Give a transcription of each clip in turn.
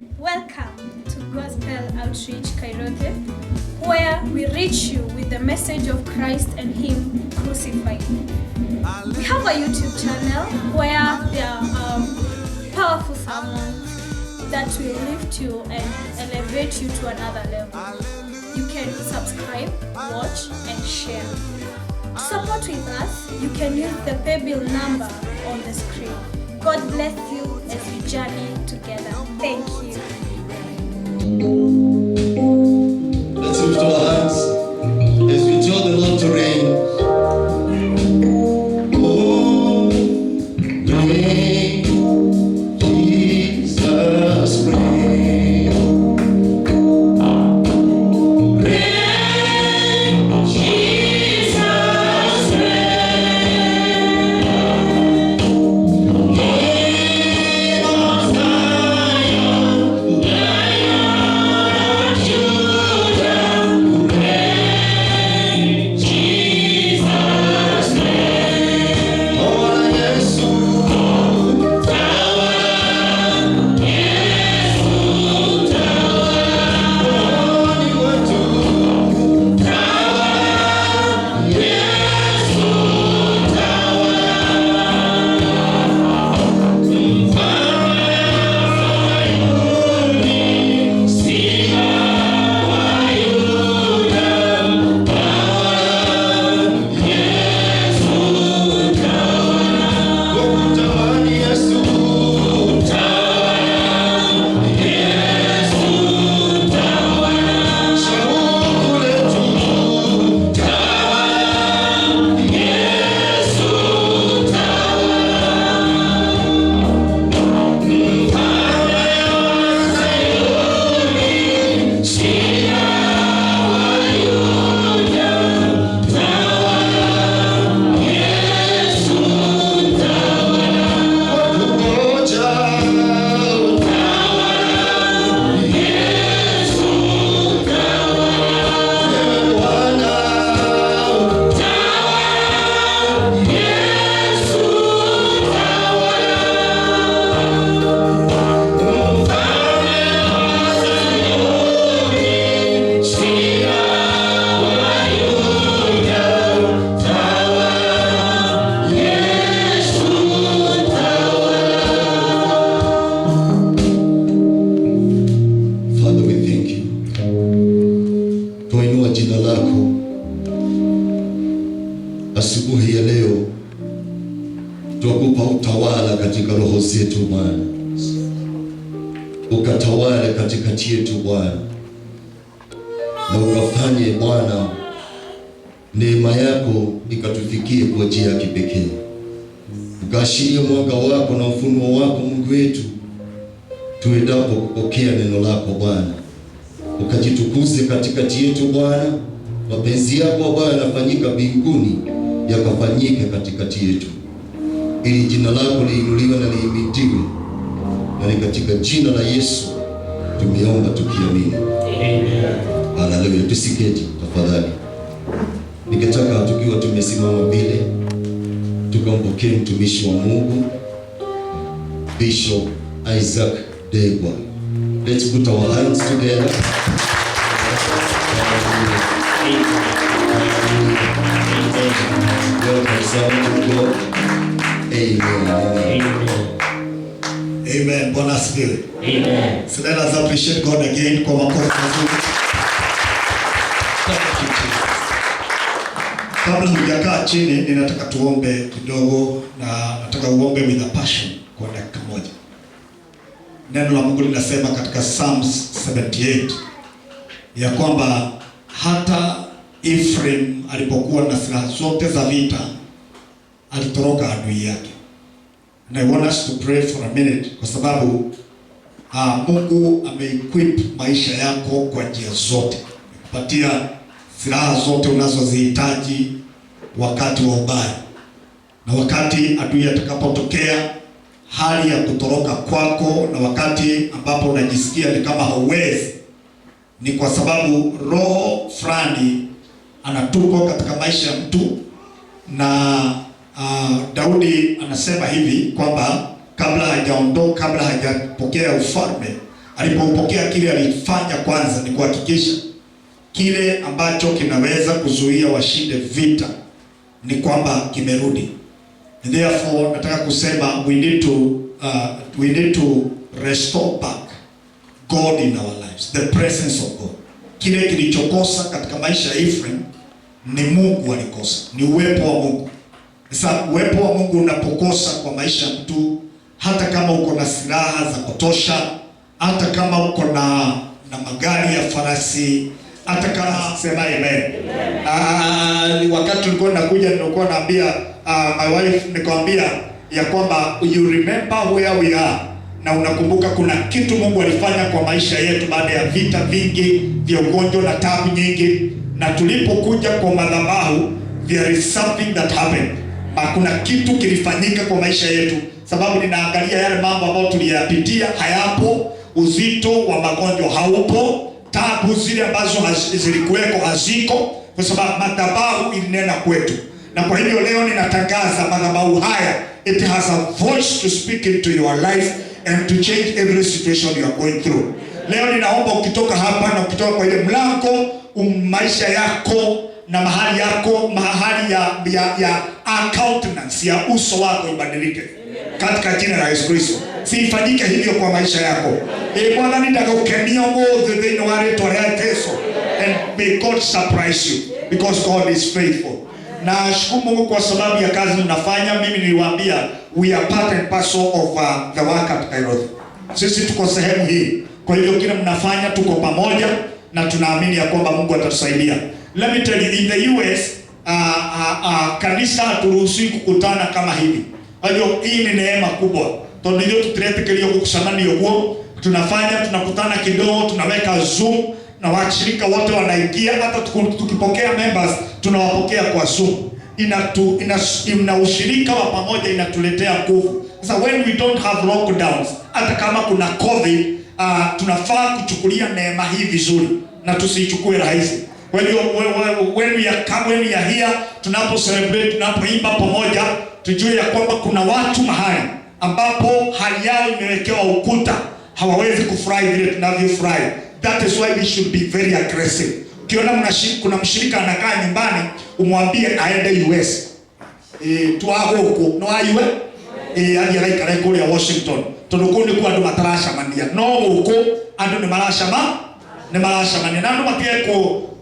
Welcome to Gospel Outreach Kairote, where we reach you with the message of Christ and Him crucified. We have a YouTube channel where there are powerful sermons that will lift you and elevate you to another level. You can subscribe, watch, and share. To support with us, you can use the paybill number on the screen. God bless you as we journey together. Thank you. Let's lift our hands as we tell the Lord to reign. Oh, reign, Jesus, reign. Reign, Jesus, reign. King of Zion, Lion of Judah, reign, Jesus, reign. Oh, Jesus, tawala, Jesus, tawala, ni wetu, tawala, Jesus, tawala, Father, we thank you. Tuinua jina lako asubuhi ya leo, tukupa utawala katika roho zetu Bwana, ukatawale katikati yetu Bwana, na ukafanye Bwana neema yako ikatufikie kwa njia ya kipekee, ukaashiria mwanga wako na ufunuo wako Mungu wetu, tuendapo kupokea neno lako Bwana, ukajitukuze katikati yetu Bwana. Mapenzi yako Bwana yafanyika mbinguni, yakafanyike katikati yetu, ili jina lako liinuliwe na lihimidiwe, na ni katika jina la Yesu tumeomba tukiamini, amen. Haleluya. Tusiketi tafadhali. Ningetaka tukiwa tumesimama mbele tukampokee mtumishi wa Mungu Bishop Isaac Degwa. Let's put our hands together. Amen. Bwana asifiwe. Amen. So let us appreciate God again kwa makofi mazuri. Kabla hujakaa chini, ninataka tuombe kidogo, na nataka uombe with a passion kwa dakika moja. Neno la Mungu linasema katika Psalms 78 ya kwamba hata Ephraim alipokuwa na silaha zote za vita, alitoroka adui yake. And I want us to pray for a minute, kwa sababu Mungu ameequip maisha yako kwa njia zote, kupatia silaha zote unazozihitaji wakati wa ubaya, na wakati adui atakapotokea hali ya kutoroka kwako, na wakati ambapo unajisikia ni kama hauwezi, ni kwa sababu roho fulani anatupwa katika maisha ya mtu. Na Daudi anasema hivi kwamba kabla hajapokea ufalme Alipopokea kile alifanya kwanza ni kuhakikisha kile ambacho kinaweza kuzuia washinde vita ni kwamba kimerudi. Therefore nataka kusema we need to restore back God in our lives, the presence of God. Kile kilichokosa katika maisha ya Ephraim ni Mungu alikosa, ni uwepo wa Mungu. Sasa uwepo wa Mungu unapokosa kwa maisha ya mtu, hata kama uko na silaha za kutosha, hata kama uko na magari ya farasi, hata kama sema amen. Wakati tulikuwa nakuja nilikuwa naambia my wife, nikamwambia ya kwamba you remember where we are, na unakumbuka kuna kitu Mungu alifanya kwa maisha yetu baada ya vita vingi vya ugonjwa na taabu nyingi, na tulipokuja kwa madhabahu there is something that happened. Kuna kitu kilifanyika kwa maisha yetu, sababu ninaangalia yale mambo ambayo tuliyapitia hayapo, uzito wa magonjwa haupo, taabu zile ambazo zilikuweko haziko, kwa sababu madhabahu ilinena kwetu. Na kwa hivyo leo ninatangaza madhabahu haya, it has a voice to speak into your life and to change every situation you are going through. Leo ninaomba ukitoka hapa na ukitoka kwa ile mlango, maisha yako na mahali yako, mahali ya countenance ya uso wako ibadilike katika jina la Yesu Kristo. Siifanyike hivyo kwa maisha yako. Bwana nitakaukemia mwovu thini wale tolea teso, and may God surprise you because God is faithful. Na shukuru Mungu kwa sababu ya kazi mnafanya. Mimi niliwaambia we are part and parcel of the work at Kairothi. Sisi tuko sehemu hii. Kwa hivyo kile mnafanya tuko pamoja na tunaamini ya kwamba Mungu atatusaidia. Let me tell you, in the US kanisa haturuhusiwi kukutana kama hivi. Kwa hiyo hii ni neema kubwa. Tondu hiyo tutretekelio kukusanani yoguo, tunakutana kidogo, tunaweka Zoom na washirika wote wanaingia, hata tukipokea members tunawapokea kwa Zoom. Ina ushirika wa pamoja, inatuletea nguvu. Sasa when we don't have lockdowns, hata kama kuna COVID, tunafaa kuchukulia neema hii vizuri na tusichukue rahisi. When we are here, tunapo celebrate, tunapoimba pamoja, tujue ya kwamba kuna watu mahali ambapo hali yao imewekewa ukuta, hawawezi kufurahi vile tunavyofurahi. That is why we should be very aggressive. Ukiona kuna mshirika anakaa nyumbani, umwambie aende US. Tuago huko, no ayue? Aje raika kule ya Washington. Tondukundi kwa ndo matarasha mania. No huko, ando ni marasha mania. Nando matie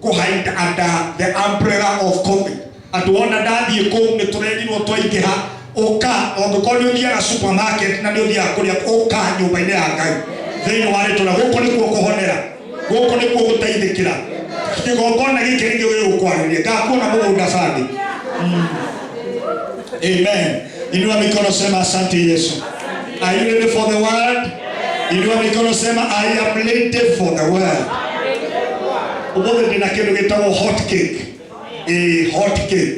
ko hide under the umbrella of COVID. Atuona dadi yuko ngetureni wotoike ha. Oka, ondokoni udia na supermarket na ndio dia kulia oka nyumba-ini ya Ngai. Thĩinĩ wa rĩtwa gũkũ nĩkuo kũhonera, gũkũ nĩkuo gũteithĩkĩra. Kĩgongona gĩkĩ nĩkĩo gĩgũkwarĩria, ngakuona mũgũnda bandi. Amen. Inua mikono sema asante Yesu. Are you ready for the word? Inua mikono sema I am ready for the word. Ũmũthĩ ndĩna kĩndũ gĩtagwo hot cake. Hot cake.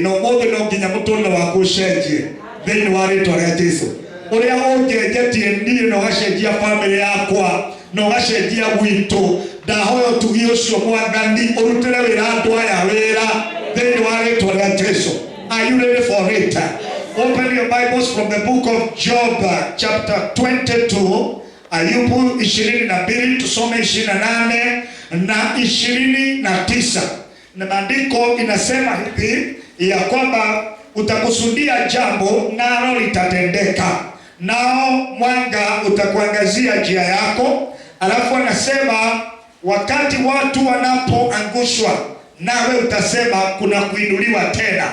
No ũmũthĩ no nginya mũtũrĩre waku ũcenjie thĩinĩ wa rĩtwa rĩa Jesũ. Uria ũnjenjetie niĩ na ũgacenjia family yakwa na ũgacenjia gwitũ, ndahoya ũtugi ũcio Mwathani ũrutĩre wĩra andũ aya wĩra thĩinĩ wa rĩtwa rĩa Jesũ. Are you ready for it? Open your Bibles from the book of Job chapter 22. Ayubu 22 tusome 28 na 29. Na maandiko inasema hivi ya kwamba utakusudia jambo nalo litatendeka, nao mwanga utakuangazia njia yako. Alafu anasema wakati watu wanapoangushwa, nawe utasema kuna kuinuliwa tena,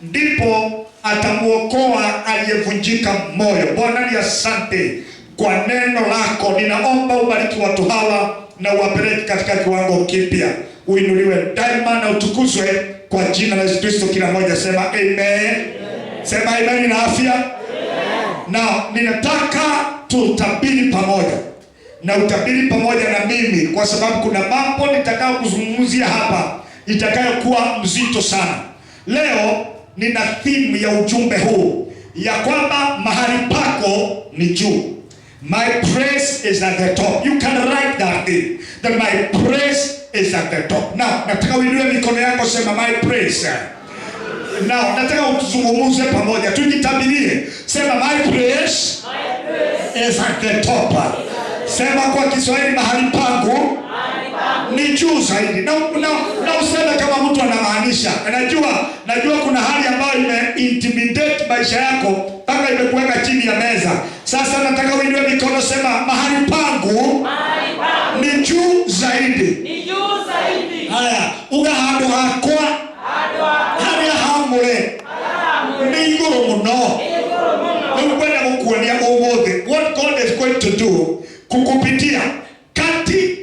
ndipo atamuokoa aliyevunjika moyo. Bwana ni asante kwa neno lako. Ninaomba ubariki watu hawa na uwapeleke katika kiwango kipya. Uinuliwe daima na utukuzwe kwa jina la Yesu Kristo. Kila mmoja sema amen. Sema amen na afya. Na ninataka tutabiri pamoja, na utabiri pamoja na mimi, kwa sababu kuna mambo nitakao kuzungumzia hapa itakayokuwa mzito sana. Leo nina theme ya ujumbe huu ya kwamba mahali pako ni juu. My praise is at the top. You can write that thing, that my praise is at the top. Now, nataka uinue mikono yako, sema my praise. Now, nataka utuzungumuze pamoja, tujitabirie. Sema my praise is at the top. Sema kwa Kiswahili, mahali pangu ni juu zaidi. Na useme kama mtu anamaanisha. Najua kuna hali ambayo ime-intimidate maisha yako mpaka imekuweka chini ya meza. Sasa nataka uinue mikono, sema mahali pangu ni juu zaidi. Haya, uga handu hakwa haria hamure ni iguru muno. Nikwenda kukuonia umuthi what God is going to do kukupitia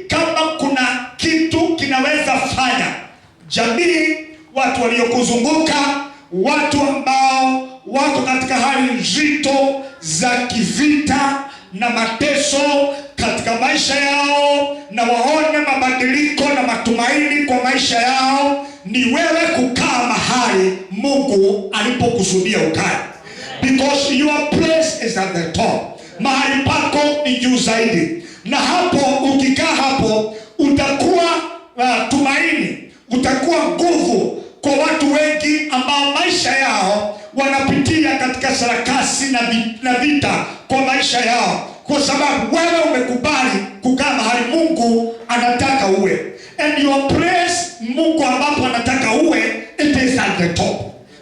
kama kuna kitu kinaweza fanya jamii, watu waliokuzunguka, watu ambao wako katika hali nzito za kivita na mateso katika maisha yao, na waone mabadiliko na matumaini kwa maisha yao, ni wewe kukaa mahali Mungu alipokusudia ukae. Because your place is at the top. Mahali pako ni juu zaidi. Na hapo ukikaa hapo utakuwa tumaini, utakuwa nguvu kwa watu wengi ambao maisha yao wanapitia katika sarakasi na vita kwa maisha yao, kwa sababu wewe umekubali kukaa mahali Mungu anataka uwe. And your place Mungu ambapo anataka uwe, it is at the top.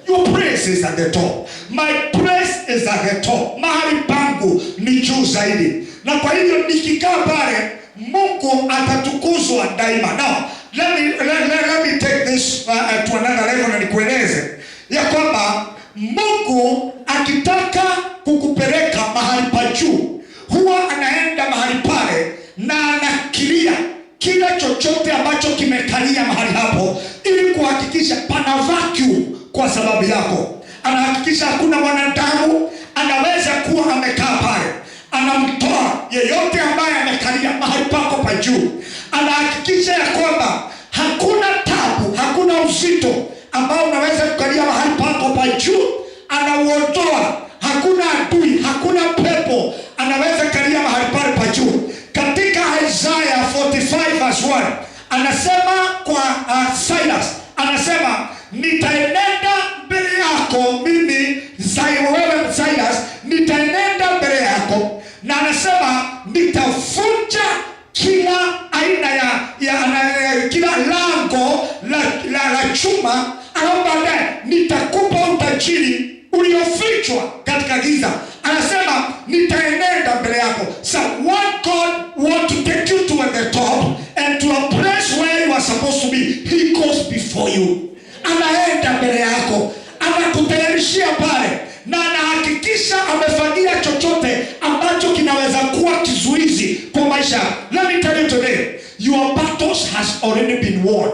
Your place is at the top. My place is at the top. Mahali pangu ni juu zaidi. Na kwa hivyo nikikaa pale, Mungu atatukuzwa daima. Now, let me take this to another level na nikueleze ya kwamba Mungu akitaka kukupeleka mahali pa juu, huwa anaenda mahali pale na anakilia kila chochote ambacho kimekalia mahali hapo, ili kuhakikisha pana vacuum kwa sababu yako. Anahakikisha hakuna mwanadamu anaweza kuwa amekaa pale. Anamtoa yeyote ambaye amekalia mahali pako pa juu. Anahakikisha ya kwamba hakuna tabu, hakuna uzito ambao unaweza kukalia mahali pako pa juu. Anauondoa. Hakuna adui, hakuna pepo anaweza kalia mahali pale pa juu. Katika Isaiah 45 verse 1 anasema kwa Silas, anasema nitaenenda mbele yako mimi, wewe Silas, nitaenenda mbele yako, na anasema nitavunja kila aina ya kila lango la chuma, au baadaye nitakupa utajiri uliofichwa katika giza. Anasema nitaenenda mbele yako. So what God want to take you to the top and to a place where you are supposed to be, he goes before you. Anaenda mbele yako, anakutayarishia pale, na anahakikisha amefanyia chochote ambacho kinaweza kuwa kizuizi kwa maisha. Let me tell you today, your battles has already been won.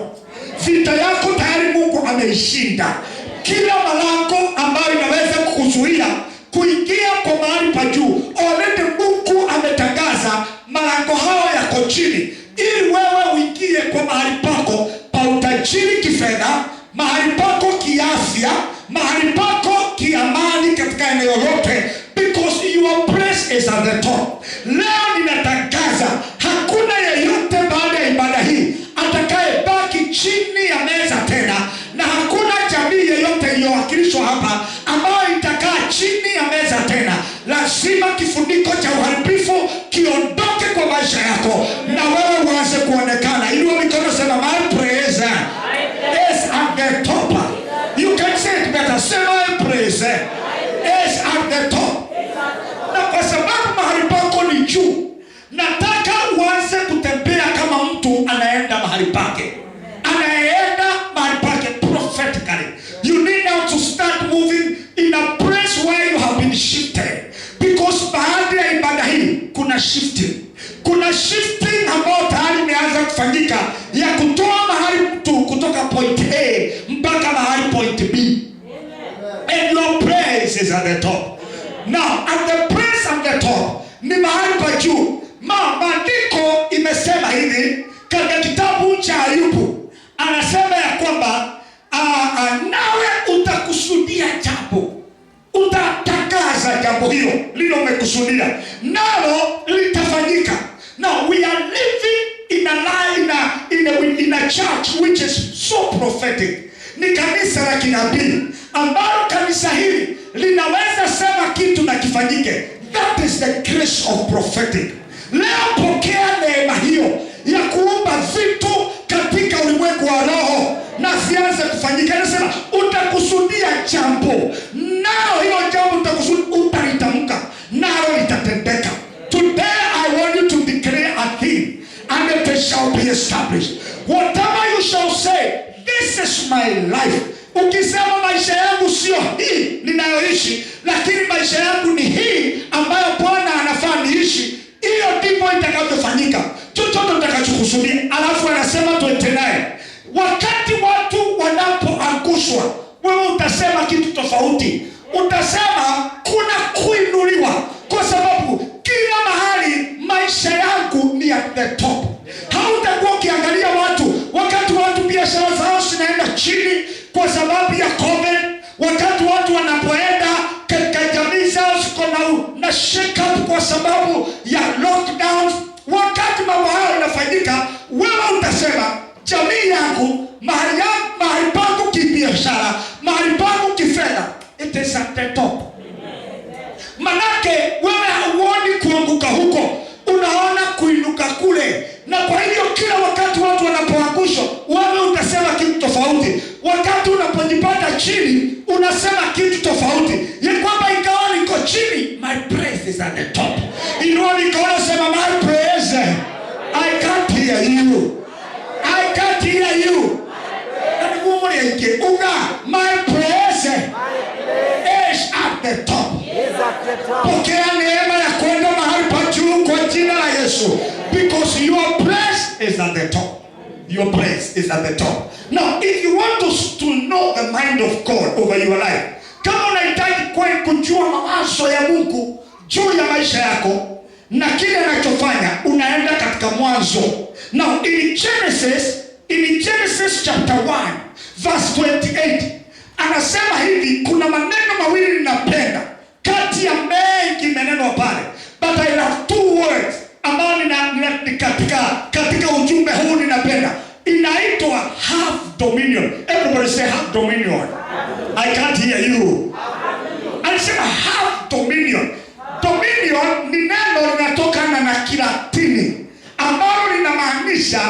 Vita yako tayari Mungu ameishinda. Kila malango ambayo inaweza kukuzuia kuingia kwa mahali pa juu, already Mungu ametangaza malango hayo yako chini, ili wewe uingie kwa mahali pako pa utajiri kifedha, mahali pako kiafya, mahali pako kiamani katika eneo lote, because your place is at the top. Leo ninatangaza hakuna yeyote baada ya ibada hii atakaye baki chini ya meza tena, na hakuna jamii yeyote iliyowakilishwa hapa ambayo itakaa chini ya meza tena. Lazima kifuniko cha uharibifu kiondoke kwa maisha yako, na wewe uanze kuonekana. Inua mikono, sema my praise is at the top. You can say it better. Say my praise is at the top. Na kwa sababu mahali pako ni juu, nataka uanze kutembea kama mtu anaenda mahali pake. Anaenda mahali pake prophetically. You need now to start moving in a place where you have been shifted. Because baada ya ibada hii kuna shifting. Kuna shifting ambayo tayari imeanza kufanyika, ya kutoa mahali mtu kutoka point A mpaka mahali point B. And your place is at the top. Now, at the place at the top ni mahali pa juu. Maandiko imesema hivi katika kitabu cha Ayubu. Anasema ya kwamba nawe utakusudia jambo, utatangaza jambo hilo lilo umekusudia, nalo litafanyika. Now we are living in a church which is so prophetic. Ni kanisa la kinabii ambalo kanisa hili linaweza sema kitu na kifanyike. That is the grace of prophetic. Leo pokea neema hiyo ya kuumba vitu katika ulimwengu wa roho na zianze kufanyika. Anasema utakusudia jambo, nao hiyo jambo utalitamka, nalo litatendeka. Today I want you to declare a thing and it shall be established. Whatever you shall say, this is my life. Ukisema maisha yangu sio hii ninayoishi, lakini maisha yangu ni hii ambayo Bwana anafaa niishi, hiyo ndipo itakavyofanyika. Chochote utakachokusudia. Alafu anasema tuende naye. Wakati watu wanapoangushwa, wewe utasema kitu tofauti. Utasema kuna kuinuliwa, kwa sababu kila mahali maisha yangu ni at the top. Hautakuwa ukiangalia watu wakati watu biashara zao zinaenda chini kwa sababu ya COVID, wakati watu wanapoenda katika jamii zao ziko na shake up kwa sababu ya lockdowns. Wakati mambo hayo yanafanyika, wewe utasema jamii yangu, mahali pangu kibiashara, mahali pangu kifedha, it is at the top. Manake wewe hauoni kuanguka huko, unaona kuinuka kule. Na kwa hivyo kila wakati watu wanapoangushwa, wewe utasema kitu tofauti. Wakati unapojipata chini, unasema kitu tofauti. Ya kwamba ingawa niko chini, my praise is at the top. Ingawa sema my praise, I can't hear you. I can't hear you. My praise is at the top. Pokea neema ya kwenda mahali pa juu kwa jina la Yesu. Because your praise is at the top. Your praise is at the top. Now, if you want to know the mind of God over your life, kama unahitaji kujua mawazo ya Mungu juu ya maisha yako na kile anachofanya, unaenda katika Mwanzo. Now, in Genesis chapter 1 verse 28, anasema hivi, kuna maneno mawili ninapenda kati ya mengi maneno pale, but I have two words ambao katika ujumbe huu ninapenda. Inaitwa have dominion. Everybody say have dominion. I can't hear you. Anasema have dominion. Dominion ni neno linatokana na Kilatini ambalo linamaanisha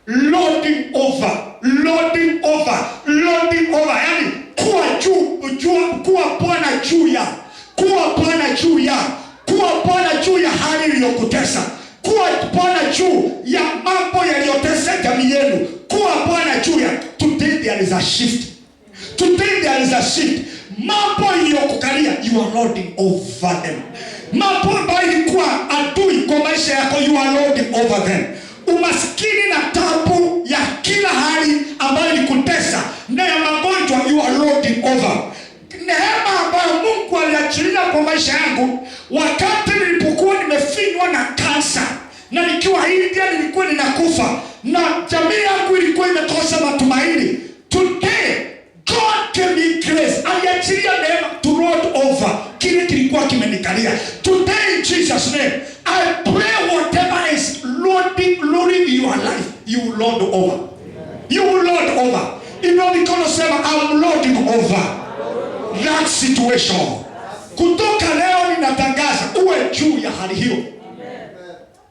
lording over. Lording over. Lording over. Yani kuwa kuwa Bwana juu ya. Kuwa Bwana juu ya. Kuwa Bwana juu ya hali iliyokutesa. Kuwa Bwana juu ya mambo yaliyotesa jamii yenu. Kuwa Bwana juu ya. Today there is a shift. Today there is a shift. Mambo iliyokukalia, you are lording over them. Mambo ambayo ilikuwa adui kwa maisha yako, you are lording over them. Umaskini na tabu ya kila hali ambayo ilikutesa na ya magonjwa, you are lording over. Neema ambayo Mungu aliachilia kwa maisha yangu wakati nilipokuwa nimefinywa na kansa na nikiwa India, nilikuwa ninakufa na jamii yangu ilikuwa imekosa matumaini. Today God gave me grace. Aliachilia neema to lord over kile kilikuwa kimenikalia. Today in Jesus name I pray whatever is lording your life, you lord over. You lord over. Inaonekana sema I'm lording over that situation. Kutoka leo ninatangaza uwe juu ya hali hiyo.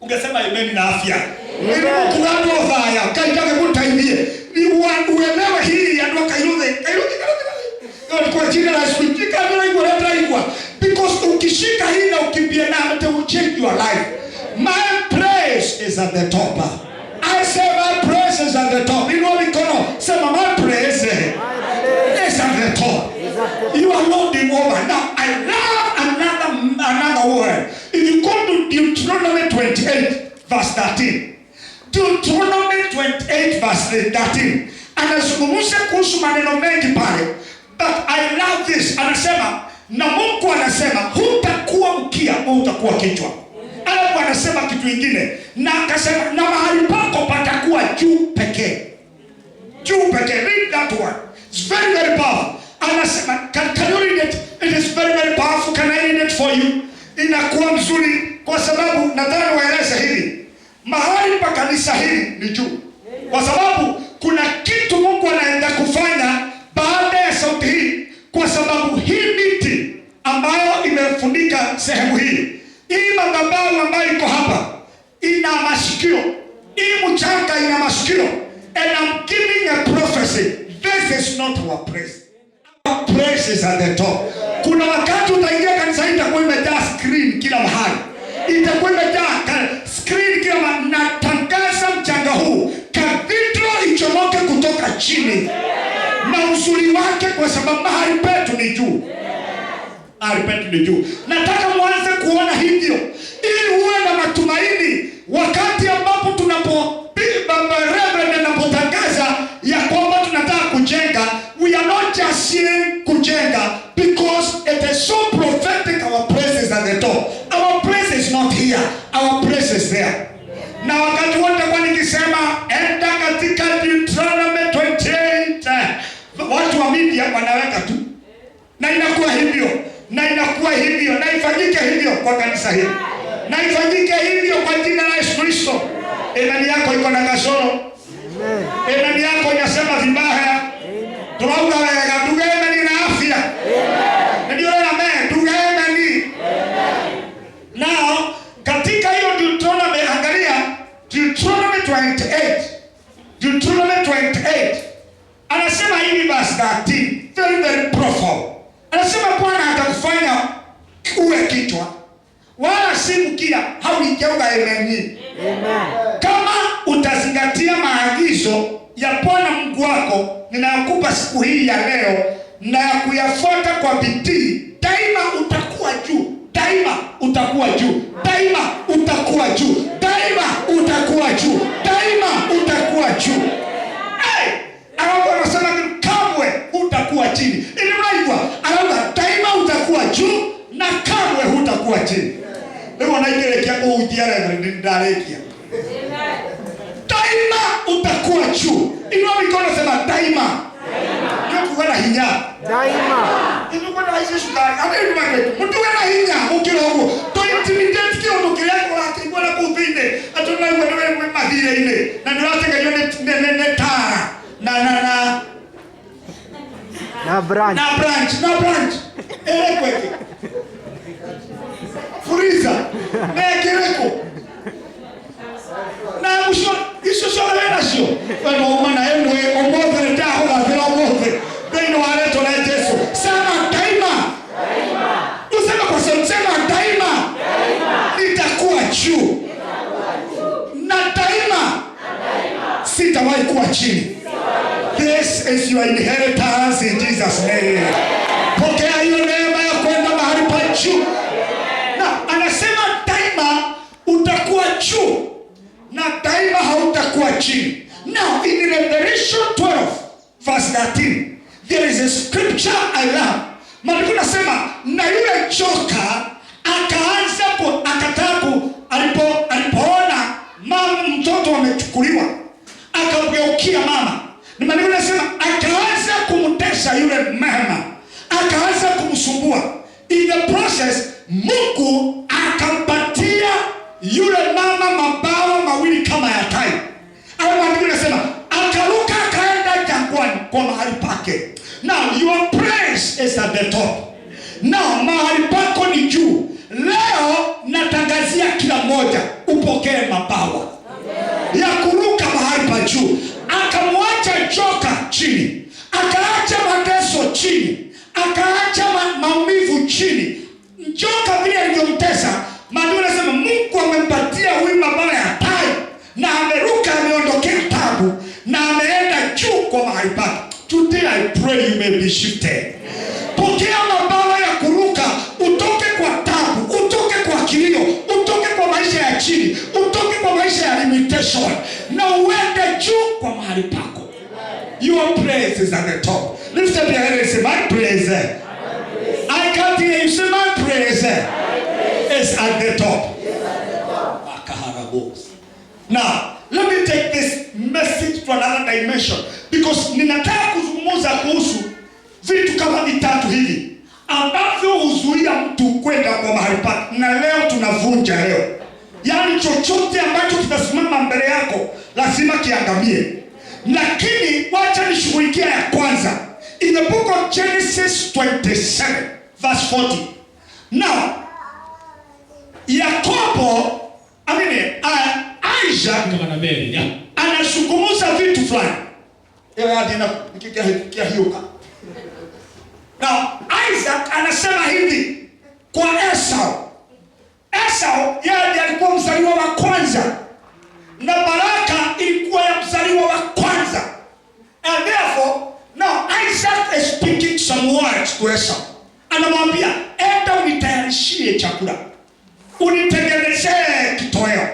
Ungesema amen na afya. Mungu wafanya kaitaka kutaimie. Ni uelewe hii ya ndoka yule. Kwa jina la Yesu kama iko. Because ukishika hii na ukimbia na it will change your life. My praise is at the top. I say my praise is at the top. You know sema my praise is at the top. You are loading over. Now I love another word. If you go to Deuteronomy 28 verse 13. Deuteronomy 28 verse 13. Anazungumza kuhusu maneno mengi pale. But I love this. Anasema, na Mungu anasema hutakuwa mkia, utakuwa kichwa. Alafu anasema kitu kingine. Na akasema na mahali pako patakuwa juu pekee. Juu pekee. Read that one. It's very very powerful. Anasema, can you read it? It is very very powerful. Can I read it for you? Inakuwa mzuri kwa sababu nadhani waeleze hili. Mahali pa kanisa hili ni juu. Kwa sababu kuna kitu Mungu anaenda kufanya baada ya sauti hii, kwa sababu hii miti ambayo imefunika sehemu hii, hii madhabahu ambayo iko hapa, ina masikio. Hii mchanga ina masikio. And I'm giving a prophecy. This is not our praise. Our praise is at the top. Kuna wakati utaingia kanisa hili itakuwa imejaa screen kila mahali. Itakuwa imejaa screen kila mahali. Natangaza mchanga huu, cathedral ichomoke kutoka chini. Na uzuri wake kwa sababu mahali petu ni juu. Mahali petu ni juu. Nataka muanze kuona hivyo ili uwe na matumaini wakati ambapo tunapotangaza ya kwamba tunataka kujenga. We are not just saying kujenga because it is so prophetic. Our praise is at the top. Our praise is not here. Our praise is there. Na wakati wote kwa nikisema enda katika Deuteronomy 28, watu wa media wanaweka tu. Na inakuwa hivyo. Na inakuwa hivyo. Na ifanyike hivyo kwa kanisa hili. Na ifanyike hivyo kwa jina la Yesu Kristo. Imani yako iko na kasoro. Imani yako inasema vibaya. Tunaunga wega duga imani na afya. Ndio na mimi duga imani. Now katika hiyo Deuteronomy, angalia Deuteronomy 28. Deuteronomy 28. Anasema hivi verse 13. Very very profound. Anasema Bwana atakufanya uwe kichwa wala si mkia, haujeuka imani. Kama utazingatia maagizo ya Bwana Mungu wako ninayokupa siku hii ya leo na kuyafuata kwa bidii, daima utakuwa juu. Daima utakuwa juu. Daima utakuwa juu. Daima utakuwa juu. Daima utakuwa juu. Anaomba anasema kamwe utakuwa chini. Ili mnaijua, anaomba daima utakuwa juu na kamwe hutakuwa chini. Leo anaitelekea kwa ujiara ndarekia. Daima utakuwa juu. Inua mikono sema daima. Ndio kuona hinya. Daima. Ndio kuona hizo shukari. Ati mtu ana hinya ukirogo. To intimidate kio ndukilia kwa akingwa na kuvinde. Atuna wewe madhile ile. Na ndio hata kanyone ne tara. Na branch. Kweke. Furiza. Mekereko. Na mwisho iso sio sio. Kwa maana emwe ongoza ndio la vile ongoze. Ndio waleto na Yesu. Sema daima. Usema kwa sema daima. Nitakuwa juu. Na daima. Sitawahi kuwa chini. This is your inheritance in Jesus name. Pokea hiyo neema ya kwenda mahali pa juu. Na anasema daima utakuwa juu na daima hautakuwa chini. Now in Revelation 12 verse 13 there is a scripture I love. Maandiko nasema na yule joka alipoona mama mtoto amechukuliwa akageukia mama. Ni maandiko nasema akaanza kumtesa yule mama, akaanza kumsumbua. In the process Mungu akampatia yule mama mabawa mawili kama ya tai. Maandiko nasema akaruka akaenda jangwani kwa mahali pake. Now your praise is at the top. Now mahali pako ni juu. Leo natangazia kila mmoja upokee mabawa ya kuruka mahali pa juu. Akamwacha joka chini, akaacha mateso chini, akaacha maumivu chini. Joka vile alivyomtesa, maana nasema Mungu amempatia huyu mabawa ya tai na ameruka, ameondokea tabu na ameenda juu kwa mahali pake. Today I pray you may be shifted. Pokea mabawa ya kuruka, utoke kwa tabu, utoke kwa kilio, utoke kwa maisha ya chini, utoke kwa maisha ya limitation na uende juu kwa mahali pako. Your praise is at the top. Lift up your hand and say, my praise. I can't hear you. Say, my praise is at the top. Now, let me take this message to another dimension, because ninataka kuzungumza kuhusu vitu kama vitatu hivi ambavyo huzuia mtu kwenda kwa mahali pake, na leo tunavunja leo. Yaani chochote ambacho kitasimama mbele yako lazima kiangamie. Lakini wacha nishughulikia ya kwanza. In the book of Genesis 27 verse 40. Now, Yakobo Isaac anazungumza vitu fulani. Now Isaac anasema hivi kwa Esau. Esau yeye alikuwa mzaliwa wa kwanza na baraka ilikuwa ya mzaliwa wa kwanza. And therefore now Isaac is speaking some words to Esau. Anamwambia, enda unitayarishie chakula, unitengenezee kitoweo,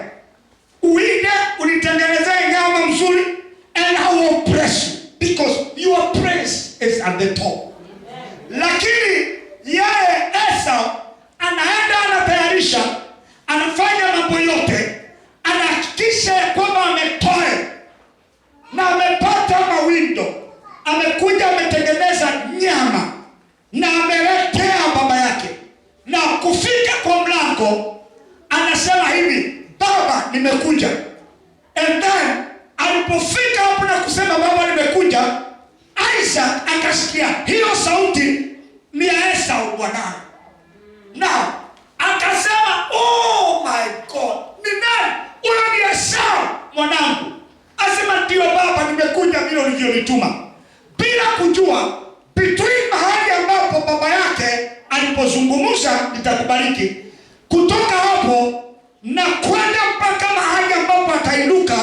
uinde unitengenezee nyama mzuri, and I will bless you because your praise is at the top. Lakini yeye Esau anaenda anatayarisha, anafanya mambo yote, anahakikisha kwamba ametoa na amepata mawindo, amekuja ametengeneza nyama na ameletea baba yake, na kufika kwa mlango anasema hivi, baba nimekuja. And then alipofika hapo na kusema baba nimekuja, Isaac akasikia hiyo sauti ni ya Esau bwana. Now akasema, oh my God, ni nani? Huyo ni Esau mwanangu. Asema ndio baba, nimekuja vile ulivyonituma. Bila kujua between mahali ambapo baba yake alipozungumza nitakubariki, kutoka hapo na kwenda mpaka mahali ambapo atainuka,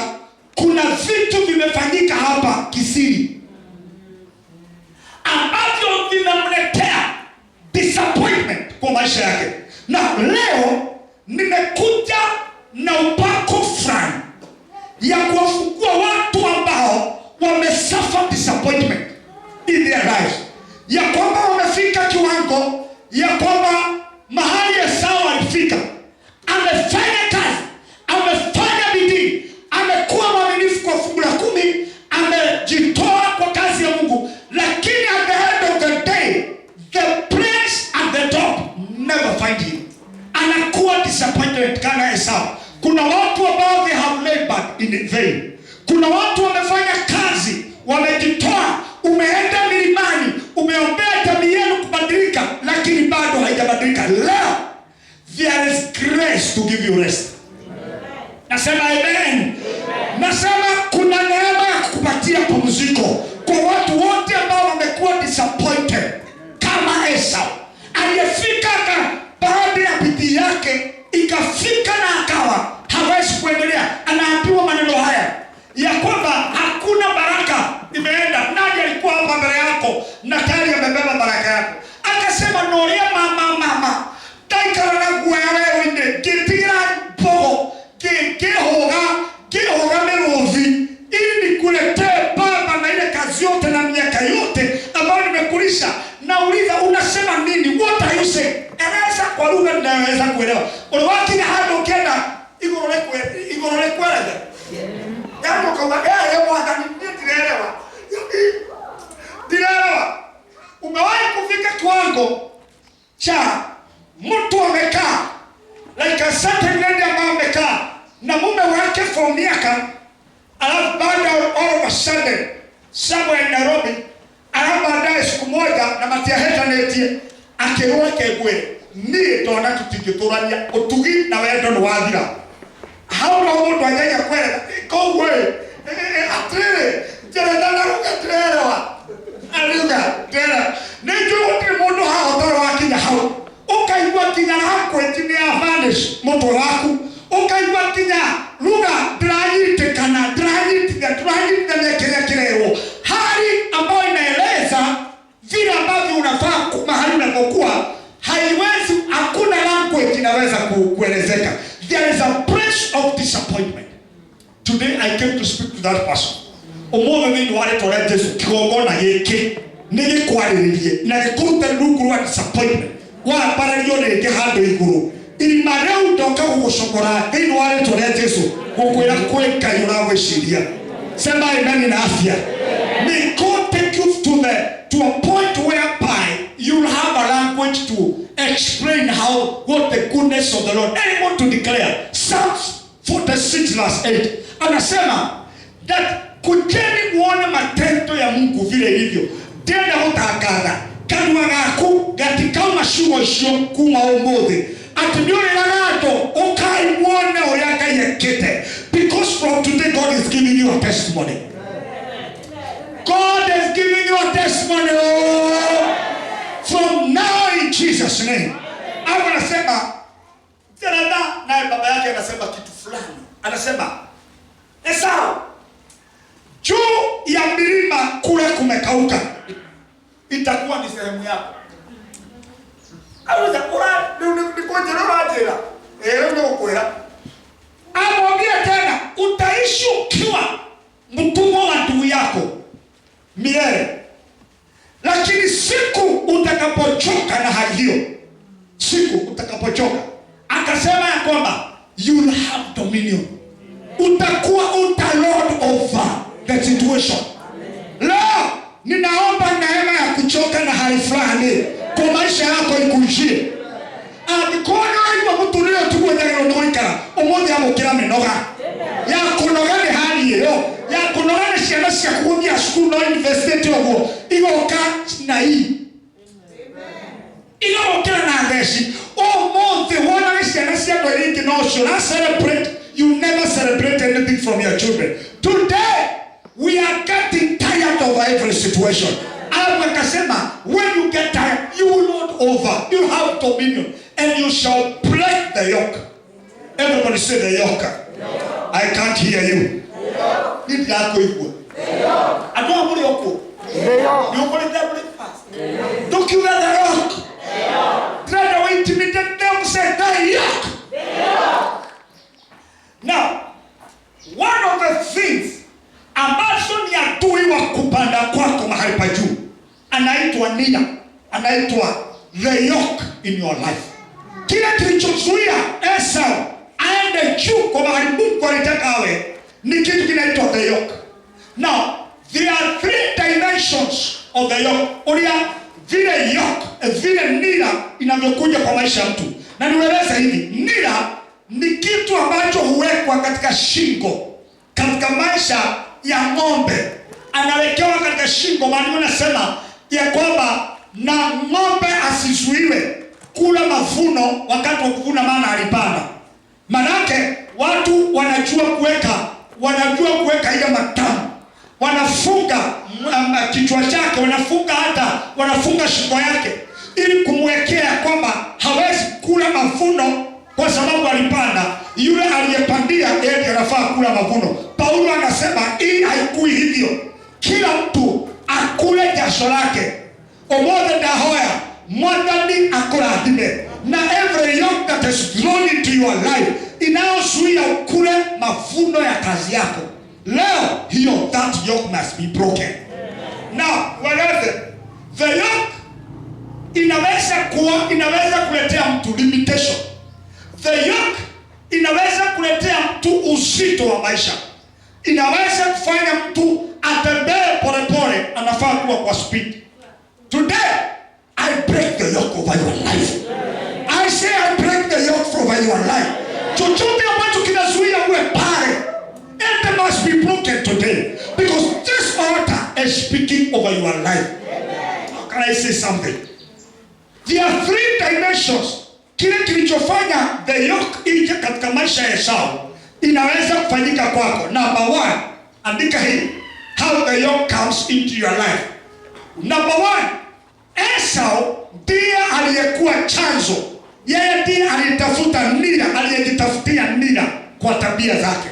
kuna vitu vimefanyika hapa kisiri ambavyo vinamletea disappointment kwa maisha yake. Na leo nimekuja na upako fulani ya kuwafungua watu ambao wamesuffer disappointment in their lives, ya kwamba wamefika kiwango ya kwamba mahali Esau alifika, amefanya kazi, amefanya bidii, amekuwa mwaminifu kwa fungu la 10, amejitoa kwa kazi ya Mungu, lakini at the end of the day the place at the top never find him. Anakuwa disappointed kana Esau. Kuna watu ambao they have labored in vain. Kuna watu wamefanya kazi, wamejitoa, umeenda milimani, umeombea jamii yenu kubadilika, lakini bado haijabadilika. Leo there is grace to give you rest. Nasema amen. Nasema kuna neema ya kukupatia pumziko kwa watu wote ambao wamekuwa disappointed kama Esau. Aliyefika baada ya bidii yake ikafika na akawa hawezi kuendelea, anaambiwa maneno haya ya kwamba hakuna baraka imeenda. Nani alikuwa hapa mbele yako na tayari amebeba baraka yako? Akasema noria mama taikara guere winde kipira pogo kihoga merovi ili nikuletee baba na ile kazi yote na miaka yote ambayo nimekulisha. Nauliza unasema nini? What are you saying? Eleza kwa lugha ninayoweza kuelewa. Unawaki na hado kenda igorole kweleza. Yaani kwa ya mwana nitielewa. Dilewa. Umewahi kufika kiwango cha mtu amekaa like a certain lady ambaye amekaa na mume wake for miaka, alafu baada all of a sudden somewhere in Nairobi, alafu baadaye siku moja na matia heta netie akiroa kegwe ni tona tutigiturania utugi na wendo ni wathira. How long mundu anyanya kwera kogwe atrere jeredana rugatrewa aruga tera nejo wote mundu hahotoro wakinya hau ukaigwa kinya hako etinia vanish mundu waku ukaigwa kinya ruga dranyite kana dranyite kireo hali ambayo inaeleza vile ambavyo unafaa mahali unapokuwa haiwezi, hakuna language inaweza kuelezeka. There is a place of disappointment. Today I came to speak to that person. Omo ni wale tore Jesu kigongona giki nigi kwariririe na gikuruta rungu rwa disappointment wa parario ni hando iguru ili mareu ndoka gugucokora thini wale tore Jesu gukwira kweka yuraweciria. Sema imani na afya. May God take you to a point whereby you'll have a language to explain what the goodness of the Lord. Anyone to declare. Psalms 46 verse 8. Anasema that kujeni muone matendo ya Mungu vile ilivyo. Tena utakara kanwa gaku gatika mashugo shio kuma umuthi ati ndio lagato ukai muone oyaka yekete, because from today God is giving you a testimony. God is giving you a testimony from now in Jesus name. Hapo anasema tena na baba yake anasema kitu fulani. Anasema Esau, juu ya milima kule kumekauka, itakuwa ni sehemu yako. Aweza kula nikoje roho ndio kwela. Amwambia tena utaishi ukiwa mtumwa wa ndugu yako milele. Lakini siku utakapochoka na hali hiyo, siku utakapochoka, akasema ya kwamba you will have dominion. Utakuwa lord over the situation. Leo ninaomba neema ya kuchoka na hali fulani kwa maisha yako ikujie. Akikono hiyo mtu leo tu ndio unaoikara umoja amokira menoga. Ya kunoga ni hali hiyo. Ya kunoga ni shida ya kuambia school no university ogo. Igoka na hii. Igoka na ndeshi. Oh monte wana ni shida ya kweli no should celebrate. You never celebrate anything from your children. Today we are getting tired of every situation. Akasema when you get tired, you will not over. You have dominion and you shall break the yoke. Everybody say the yoke. I can't hear you. Need yako iko. I don't want yoko. You want to breakfast. Don't you let the yoke. Try to intimidate them. Say the yoke. Now, one of the things ambazo ni adui wa kupanda kwako mahali pa juu anaitwa nida, anaitwa the yoke in your life. Kile kilichozuia Esau aende juu kwa mahali Mungu alitaka awe ni kitu kinaitwa the yoke. Now, there are 3 dimensions of the yoke. Ulia vile yoke, vile nida inavyokuja kwa maisha ya mtu. Na nieleza hivi, nida ni kitu ambacho huwekwa katika shingo, katika maisha ya ng'ombe. Anawekewa katika shingo, maana nasema ya kwamba na ng'ombe asizuiwe kula mavuno wakati wa kuvuna, maana alipanda. Manake watu wanajua kuweka ile matamu. Wanafunga kichwa chake, wanafunga shingo yake ili kumwekea kwamba hawezi kula mavuno kwa sababu alipanda. Yule aliyepandia yeye anafaa kula mavuno. Paulo anasema hii haikui hivyo. Kila mtu akule jasho lake. Omoda dahoya mwadani akulathime. Na every yoke that is thrown into your life inayozuia ukule mavuno ya kazi yako, leo hiyo that yoke must be broken. Now, whatever the yoke inaweza kuletea mtu limitation. The yoke inaweza kuletea mtu uzito wa maisha. Inaweza kufanya mtu atembee polepole, anafaa kuwa kwa speed. Today, I break the yoke over your life. I say I break the yoke over your life. Chochote ambacho kinazuia uwe pale, it must be broken today. Because this altar is speaking over your life. How can I say something? There are 3 dimensions. Kile kilichofanya the yoke ije katika maisha ya Esau inaweza kufanyika kwako. Number 1, andika hii. How the yoke comes into your life. Number 1, Esau ndiye aliyekuwa chanzo. Yeye ndiye aliyejitafutia nira kwa tabia zake.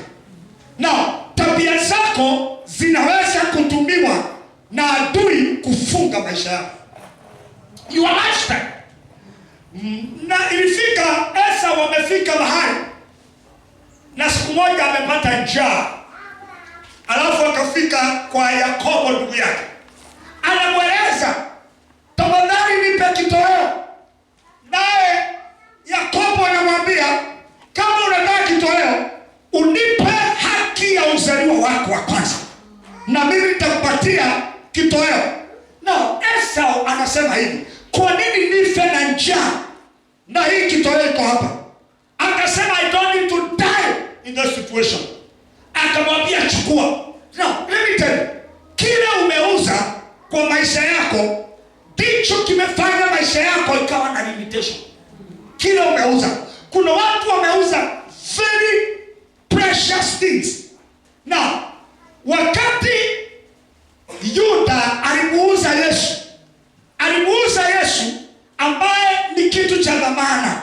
Now, tabia zako zinaweza kutumiwa na adui kufunga maisha yako. Your lifestyle. Na ilifika Esau wamefika mahali na siku moja amepata njaa. Alafu akafika kwa Yakobo ndugu yake. Anamweleza, tafadhali nipe kitoweo. Naye Yakobo anamwambia, kama unataka kitoweo, unipe haki ya uzaliwa wako wa kwanza, na mimi nitakupatia kitoweo. Now, Esau anasema hivi, kwa nini nife na njaa na hii kitoweo iko hapa? Akasema, I don't need to die in this situation. Akamwambia, chukua. Now, let me tell you, kile umeuza kwa maisha yako ndicho kimefanya maisha yako ikawa na limitation. Kile kile umeuza. Kuna watu wameuza very precious things. Na wakati Yuda alimuuza Yesu ambaye ni kitu cha dhamana,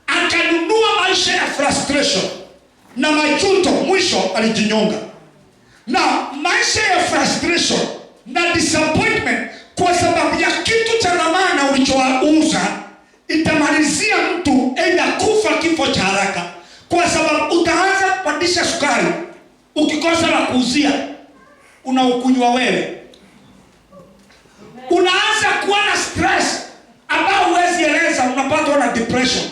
akanunua maisha ya frustration na majuto, mwisho alijinyonga. Na maisha ya frustration na disappointment kwa sababu ya kitu cha dhamana ulichouza itamalizia mtu aidha kufa kifo cha haraka, kwa sababu utaanza kupandisha sukari, ukikosa la kuuzia unaukunywa wewe. Unaanza kuwa na stress ambao huwezi eleza, unapatwa na depression.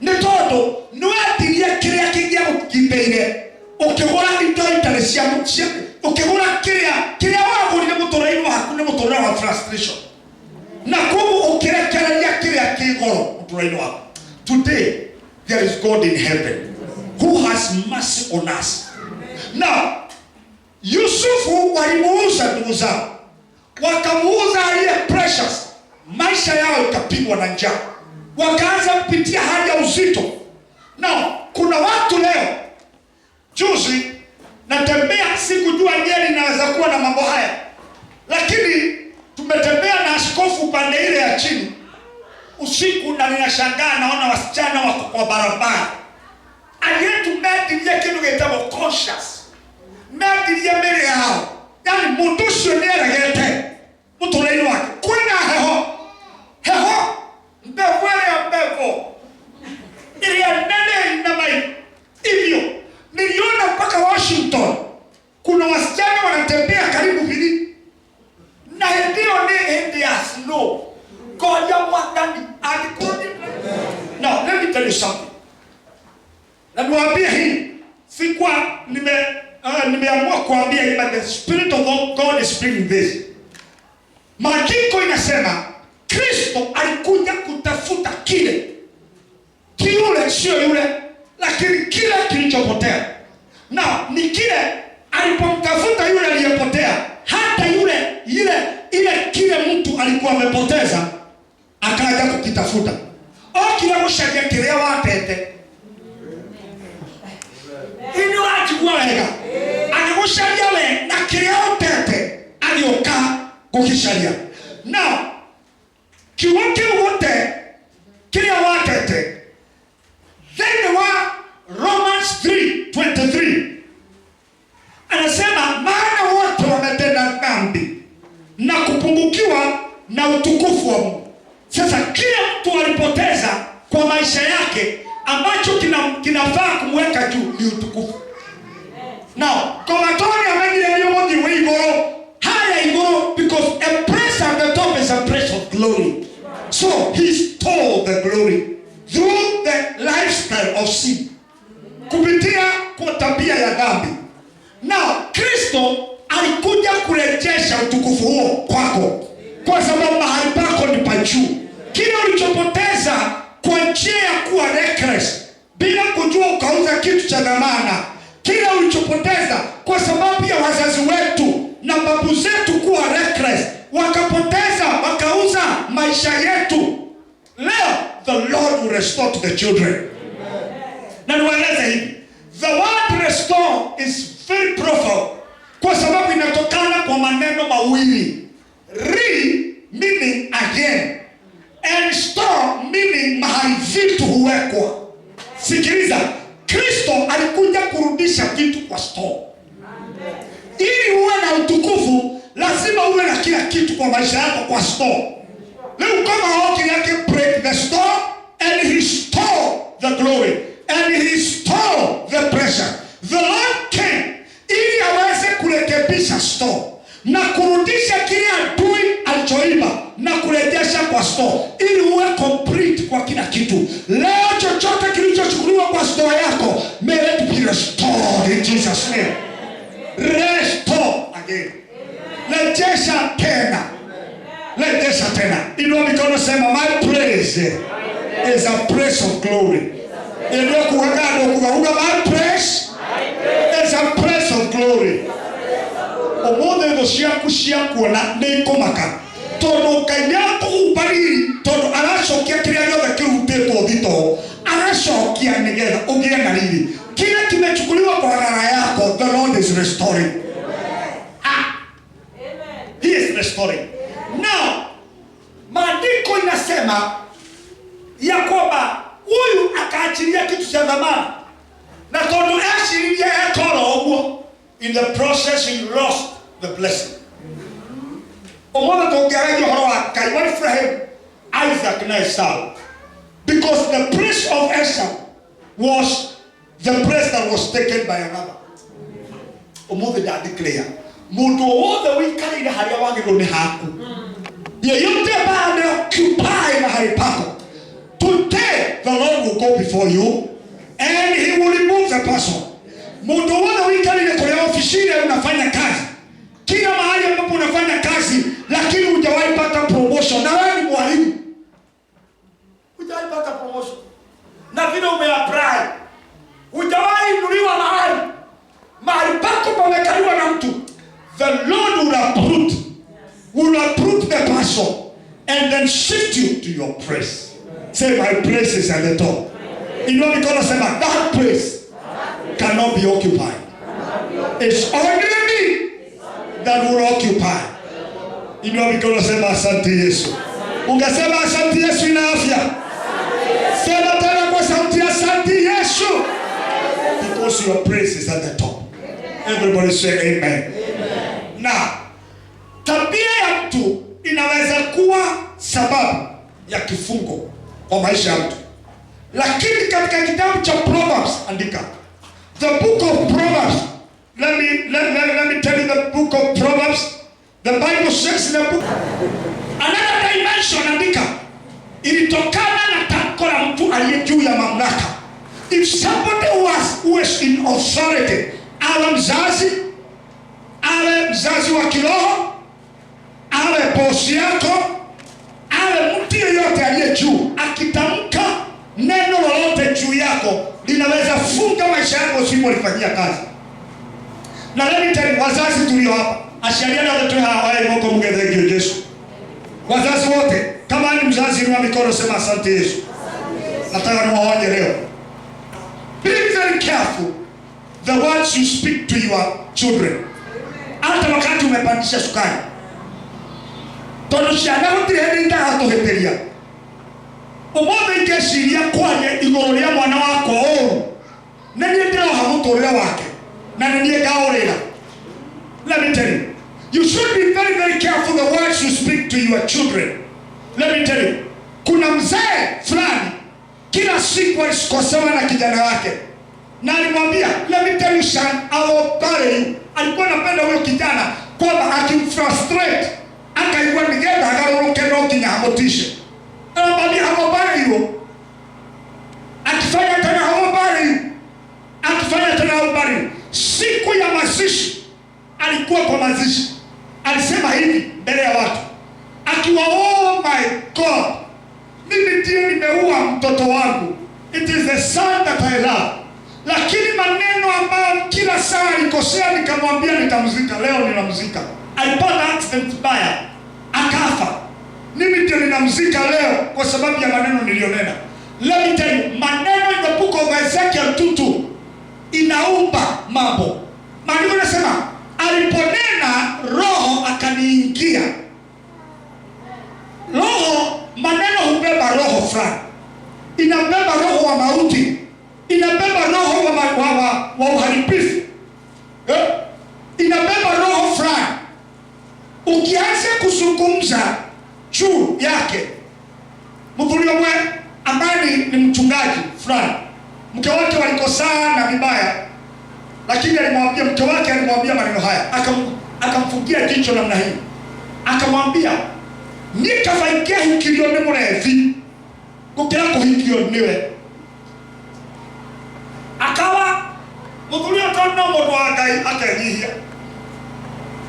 Ni todo niwetirie kiria kingia gukimbeire ukigura indo itarecia mucia, ukigura kiria wagurire muturaini waku ni mutura wa frustration, na kubu ukirekereria kiria kigoro muturaini waku. Today there is God in heaven who has mercy on us. Now Yusufu walimuuza ndugu zao, wakamuuza aliye precious, maisha yao ikapigwa na njaa, wakaanza kupitia hali ya uzito. Now kuna watu leo, juzi natembea, sikujua Nyeri inaweza kuwa na mambo haya, lakini tumetembea na askofu pande ile ya chini usiku, na ninashangaa naona wasichana wako kwa barabara. Aliyetu metilie kitu kitabo conscious, metilie mbele yao, yani mundu ucio nieragete muturaini wake. Kwina heho mbevo ya mbevo iria nene na mai hivyo. Niliona mpaka Washington kuna wasichana wanatembea karibu hili, na ndio ni Indians no goja mwandani alikoni. Now let me tell you something. Na niwaambia hii, sikuwa nimeamua kuambia hii, but the Spirit of God is bringing this. Maandiko inasema Kristo alikuja kutafuta kile yule, sio yule, lakini kile kilichopotea. Na ni kile alipomtafuta yule aliyepotea, hata kile mtu alikuwa amepoteza akaja kukitafuta. Kile mushaje kile watete ini wajua wega anamushaje we na kile watete alioka kukisharia. Now kiwake wote kile watete, then Romans 3:23 anasema maana wote wametenda dhambi na kupungukiwa na utukufu wa Mungu. Sasa kila mtu alipoteza kwa maisha yake ambacho kinafaa kumweka juu ni utukufu. Now komatoni amengile yomodi weigoro haya igoro, because a praise at the top is a praise of glory. So he stole the glory through the lifestyle of sin, kupitia kwa tabia ya dhambi. Now Kristo alikuja kurejesha utukufu huo kwako, kwa sababu mahali pako ni pa juu. Kile ulichopoteza kwa njia ya kuwa reckless, bila kujua ukauza kitu cha dhamana, kile ulichopoteza kwa sababu ya wazazi wetu na babu zetu kuwa reckless, wakapoteza wakauza maisha yetu, leo the Lord will restore to the children. Na niwaeleze hivi, the word restore is very profound, kwa sababu inatokana kwa maneno mawili. Re meaning again, and store meaning mahali vitu huwekwa. Sikiliza, Kristo alikuja kurudisha vitu kwa store. Ili uwe na utukufu, lazima uwe na kila kitu kwa maisha yako kwa store. Leo kama hoki yake break the store and he stole the glory and he stole the pressure. The Lord came ili aweze kurekebisha store na kurudisha kile adui alichoiba na kurejesha kwa store, ili uwe complete kwa kila kitu. Leo chochote kilichochukuliwa kwa store yako, may it be restored in Jesus name. Restore again. Rejesha tena. Rejesha tena. Inua mikono, sema my praise is a praise of glory. Inua kuhagado kugahuga, my praise is a praise of glory. Omode ndo ciakuona nĩ ikomaka, tondũ Ngai nĩakũhumbarĩri, tondũ aracokia kĩrĩa gĩothe kĩrutĩtwo thitoo. Kristo anachokia nigetha ugie na riri. Kile kimechukuliwa kwa harara yako, the Lord is restoring. He is restoring. Now, maandiko inasema ya kwamba huyu akaachilia kitu cha dhamana, na tondo achilia yatoro ogwo, in the process he lost the blessing. Omono tongeraje horo wa Kai wa Abraham, Isaac na Esau, because the place of Esau was the place that was taken by another. Omono da declare mundu wothe wikaire haria wagirwo ni haku, yeyote ambaye occupy mahali pako, today the Lord will go before you and he will remove the person. Mundu wothe wikaire kule ofisini unafanya kazi, kila mahali ambapo unafanya kazi lakini hujawahi pata promotion, na wewe ni mwalimu, hujawahi pata promotion, na vile umeapply hujawahi inuliwa mahali pako pamekaliwa na mtu, the Lord will uproot the person and then shift you to your place. Say, my place is at the top. You know, because that place cannot be occupied. It's only me that will occupy. You know, because asante Yesu. Ungesema asante Yesu ina afya. Sema tena kwa sauti asante Yesu. Because your place is at the top. Everybody say amen. Now, tabia ya mtu inaweza kuwa sababu ya kifungo kwa maisha ya mtu. Lakini katika kitabu cha Proverbs, andika. The book of Proverbs. Let me tell you the book of Proverbs. The Bible says in the book. Another dimension, andika. Ilitokana na tamko la mtu aliye juu ya mamlaka. If somebody who is in authority, awe mzazi wa kiroho, awe bosi yako, awe mtu yeyote aliye juu, akitamka neno lolote juu yako linaweza funga maisha yako usipolifanyia kazi. Na let me tell you, wazazi tulio hapa, ashariana wote hawa moko mgethegio Yesu. Wazazi wote, kama ni mzazi ni wa mikono sema asante Yesu. Nataka niwaonye leo. Be very careful the words you speak to your children. Hata wakati umepandisha sukari, tonushana hutienda hatoheteria umothe ikeshiria kwanye igoro ria mwana wako na niye ndiro hamutorera wake na niye gaorera. Let me tell you, you should be very very careful the words you speak to your children. Let me tell you, kuna mzee fulani kila siku alikosewa na kijana wake, na alimwambia, let me tell you son, alikuwa anapenda huyo kijana kwamba akimfrustrate akaigwa nigetha agaroroke no kinya hamotishe. Anamwambia habari hiyo, akifanya tena habari. Siku ya mazishi, alikuwa kwa mazishi, alisema hivi mbele ya watu akiwa, oh my God, mimi ndiye nimeua mtoto wangu, it is the son that I love. Lakini maneno ambayo kila saa alikosea, nikamwambia nitamzika, leo ninamzika. Alipata accident mbaya akafa, mimi ndiye ninamzika leo kwa sababu ya maneno nilionena. Let me tell you, maneno in the book of Ezekiel 2:2 inaumba mambo. Maandiko yanasema aliponena roho akaniingia. Roho, maneno hubeba roho fulani. Inabeba roho wa mauti, inabeba roho wa uharibifu, inabeba roho fulani. Ukianza kuzungumza juu yake, mtu yomwe ambaye ni mchungaji fulani, mke wake walikosana vibaya, lakini alimwambia maneno haya, akamfungia jicho namna hii, akamwambia nikafaikia hikilio ni murevi gukira kuhikio niwe. Akawa muthuri atona mundu wa Ngai akanyihia,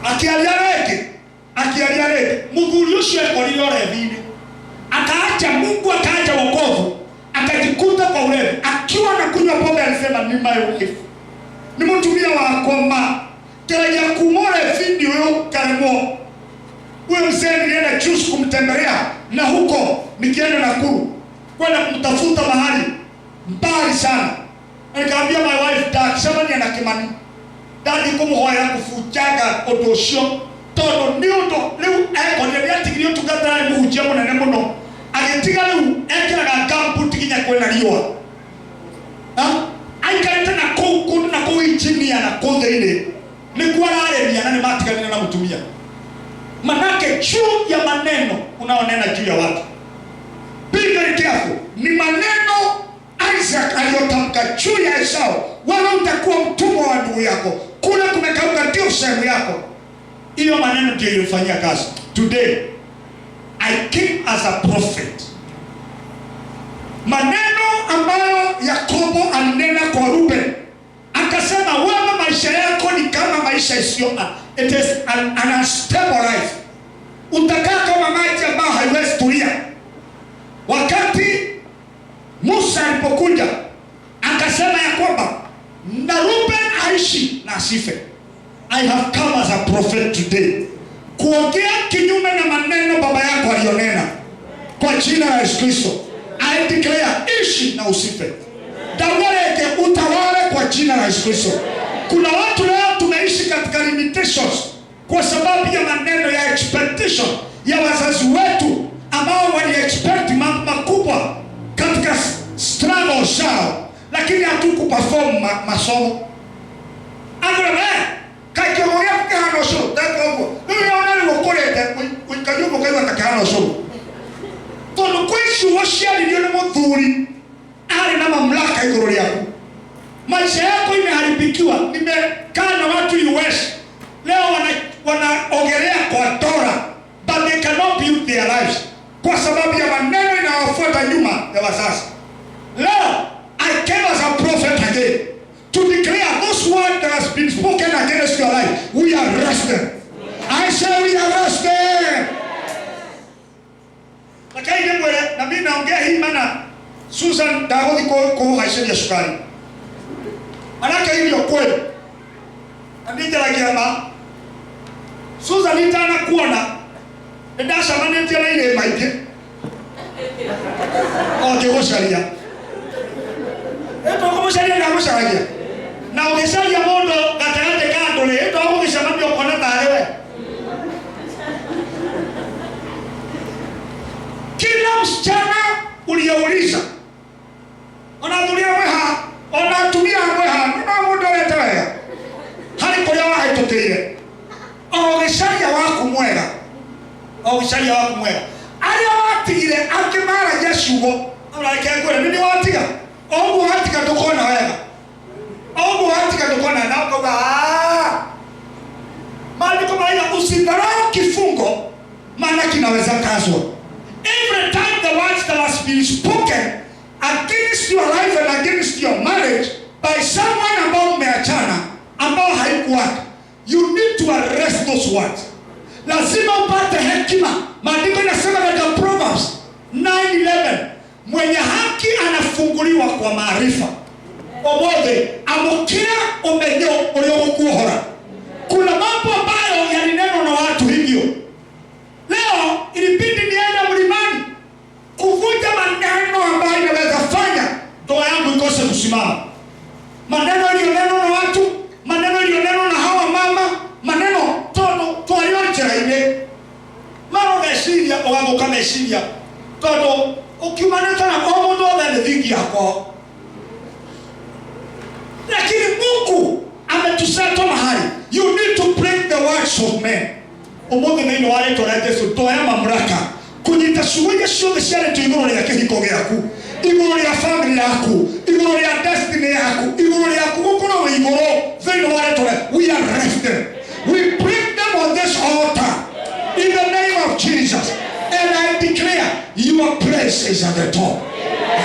akialia reke muthuri ucio ekorire urevi-ini, akaacha Mungu, akaacha wokovu, akajikuta kwa ulevi, akiwa na kunywa pombe. Alisema ni my wife, ni mtumia wako ma kile ya kumore video yo karemo. Wewe mzee nilienda juzi kumtembelea, na huko nikienda Nakuru kwenda kumtafuta mahali mbali sana. Nikamwambia my wife, dad, sema ni ana Kimani. Dad kumuhoya kufujaga odosho. Todo niundo liu eko ni atigiri tugatara muhujia munene muno. Agetiga liu ekiraga gambuti kinya kwena riwa. Aikarete na kuu na kuu chini ya na kondeine. Ni kwa raremia na ni matigana na mutumia. Manake juu ya maneno unaonena juu ya watu. Be very careful. Ni maneno Isaac aliyotamka juu ya Esau. Wewe utakuwa mtumwa wa ndugu yako. Kule kumekauka ndio sehemu yako. Hiyo maneno ndio ilifanyia kazi. Today I came as a prophet. Maneno ambayo Yakobo alinena kwa Ruben, akasema wewe maisha yako ni kama maisha isiyo, it is an unstable life. Utakaa kama maji ambayo haiwezi tulia. Wakati Musa alipokuja akasema ya kwamba na Ruben aishi na asife. I have come as a prophet today kuongea kinyume na maneno baba yako alionena kwa jina la Yesu Kristo. I declare ishi na usife. Dawaleke utawale kwa jina la Yesu Kristo. Kuna watu leo tumeishi katika limitations kwa sababu ya maneno ya expectation ya wazazi wetu ambao wali expect mambo makubwa katika struggle zao, lakini hatukuperform masomo. Agora kaikiogoya kano sho takogo. Ndio naona ukorete ukajuko kwa takano sho. Tono kweshi washia ndio na mudhuri. Ali na mamlaka igoro yako. Maisha yako imeharibikiwa. Nimekaa na watu US. Leo wanaogelea kwa Torah, but they cannot build their lives kwa sababu ya maneno inayofuata nyuma ya wazazi. Leo I came as a prophet again to declare those words that has been spoken against your life. We are arrested. I say we are arrested. Lakini mbele na mimi naongea hii maana Susan Dawodi kwa haisheni ya sukari. Manake hivyo kweli. Anija la kiama. Susan nitana kuona. Ndasha manete la ile maike. Oke sharia. Eto kwa sharia na sharia. Na ukishalia mondo gatayate kando le eto hapo kishamambia kwa na tarehe. Kila msichana uliyouliza onatumia mweha na mundo letea hali kwa yawa haitoteire ogisharia waku mwega ali watigire akimara Yeshugo amrake ngore nini watiga ogu watika tukona wega na kwa mali kama ya usidharau kifungo maana kinaweza kazwa. Every time the words that has been spoken against your life and against your marriage by someone ambao umeachana ambao haikuwaka, you need to arrest those words. Lazima upate hekima. Maandiko yanasema katika Proverbs 9:11, mwenye haki anafunguliwa kwa maarifa. Obothe amokira umenyo uliokuhora. Kuna mambo ambayo yalinenwa na watu hivyo. Leo ilibidi niende mlimani kuvunja maneno ambayo inaweza fanya ndoa yangu ikose kusimama. Maneno yaliyonenwa na watu, maneno yaliyonenwa na hawa mama, maneno todo tuayonjera ile. Maro meshiria owango kama meshiria. Todo ukimaneta na kwa mundo wa ndivigi yako. Lakini Mungu ametuseta mahali. You need to break the words of men. Omoge nino wale torete so toya mamlaka kujitashuja shule shale tuigoro ya kihiko gyaku igoro ya family yaku igoro ya destiny yaku igoro yaku kuko no igoro nino wale tore. We are arrested. We break them on this altar in the name of Jesus, and I declare your place is at the top.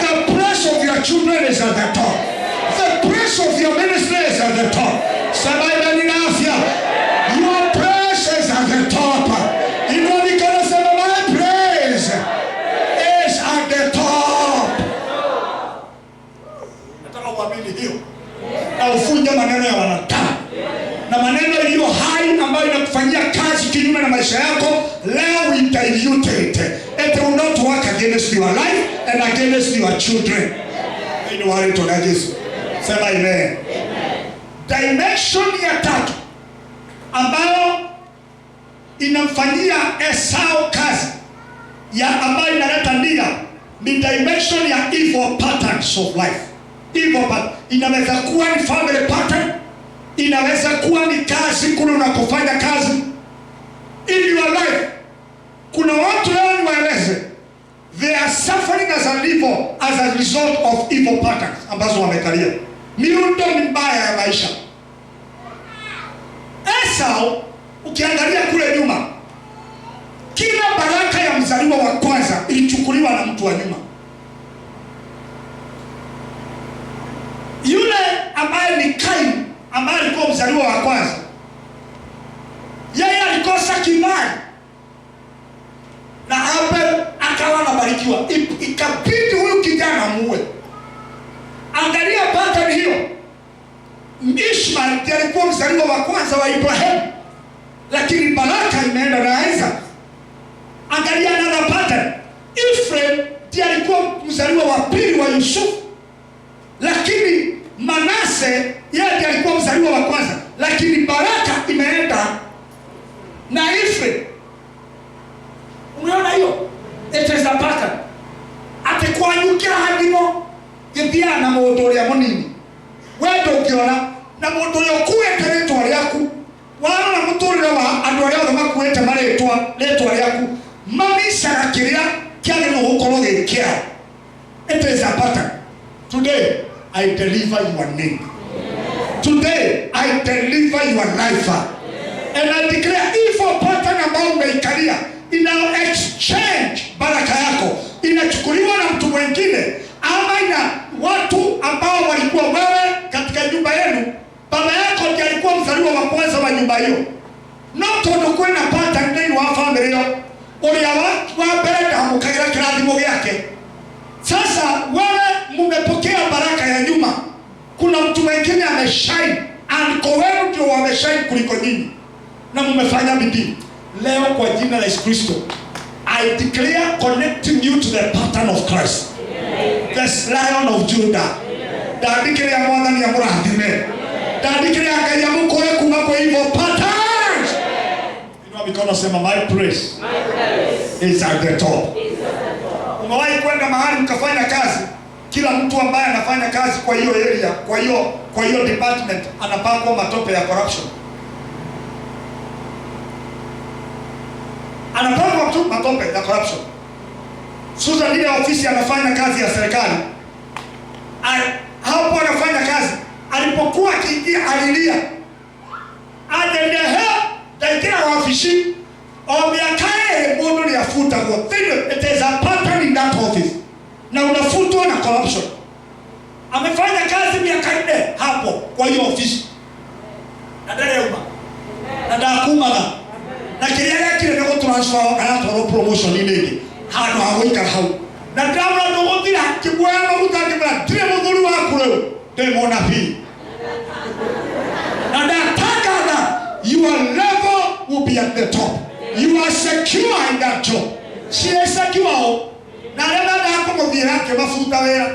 The place of your children is at the top. The place of your ministry is at the top. Sabai na afya. Your praise is at the top. You know, because my praise is at the top. Nataka uamini hiyo. Na ufunje maneno ya wanadamu. Na maneno iliyo hai ambayo inakufanyia kazi kinyume na maisha yako, leo we dilute it. It will not work against your life and against your children. Ini wale tuna Yesu. Sema amen. Dimension ya tatu ambayo inamfanyia Esau kazi ya ambayo inaleta nia ni dimension ya evil patterns of life. Evil pattern inaweza kuwa ni family pattern, inaweza kuwa ni kazi kuna unakofanya kazi in your life. Kuna watu leo niwaeleze, they are suffering as a result of evil patterns ambazo wamekalia. Miundo mbaya ya maisha. Esau ukiangalia kule nyuma, kila baraka ya mzaliwa wa kwanza ilichukuliwa na mtu wa nyuma. Yule ambaye ni Kain, ambaye alikuwa mzaliwa wa kwanza, yeye alikosa kibali na Abel akawa anabarikiwa. Ikabidi huyu kijana muue. Angalia pattern hiyo. Ishmael ndiye alikuwa mzaliwa wa kwanza wa Ibrahim, lakini baraka imeenda na Isaac. Angalia another pattern. Ephraim ndiye alikuwa mzaliwa wa pili wa Yusuf, lakini Manase yeye ndiye alikuwa mzaliwa wa kwanza, lakini baraka imeenda na Ephraim. Umeona hiyo? It is a pattern. Atekwanyukia hadimo githia na mundu ya munini. Wewe ukiona na mundu yokuete ritwa ryaku, wana na muturire wa andu aria othe makuete maritwa ritwa ryaku, mamisara kiria kiage no gukorwo gikia. It is a pattern. Today I deliver your name. Today I deliver your life. And I declare evil pattern ambao umeikalia ina exchange baraka yako, inachukuliwa na mtu mwingine, ama ina watu ambao walikuwa wewe katika nyumba yenu. Baba yako ndiye alikuwa mzaliwa wa kwanza wa nyumba hiyo. Not to kwenda pata ndani wa family hiyo. Ulia wa benda mukagira kirathimo gyake. Sasa wewe mmepokea baraka ya nyuma. Kuna mtu mwingine ameshine, and kwa wewe ndio wameshine kuliko nyinyi. Na mmefanya bidii. Leo kwa jina la Yesu Kristo, I declare connecting you to the pattern of Christ. The Lion of Judah. Dadikile ya mwana ya murathime. Dadikile ya kaya mukore kuma kwa hivyo patterns. Inua mikono sema my praise is at the top. Umewahi kwenda mahali mkafanya kazi, kila mtu ambaye anafanya kazi kwa hiyo area, kwa hiyo department anapakwa matope ya corruption. Anapakwa tu matope ya corruption. Susan ile ofisi anafanya kazi ya serikali. Hapo anafanya kazi. Alipokuwa akiingia alilia. Adendehe daikira wa ofisi. Omiakae modo ni afuta kwa. It is a pattern in that office. Na unafutwa na corruption. Amefanya kazi miaka 4 hapo kwa hiyo ofisi. Na dada uma. Na dakuma na kiriaga kile ndio transfer kana promotion ile hano hagoika hau na ndamra ndogotira kibwaya maguta kibra dire muthuri waku leo ndemona pi na nataka na your level will be at the top. You are secure in that job. She is secure na leba ndako muthira ke mafuta wera.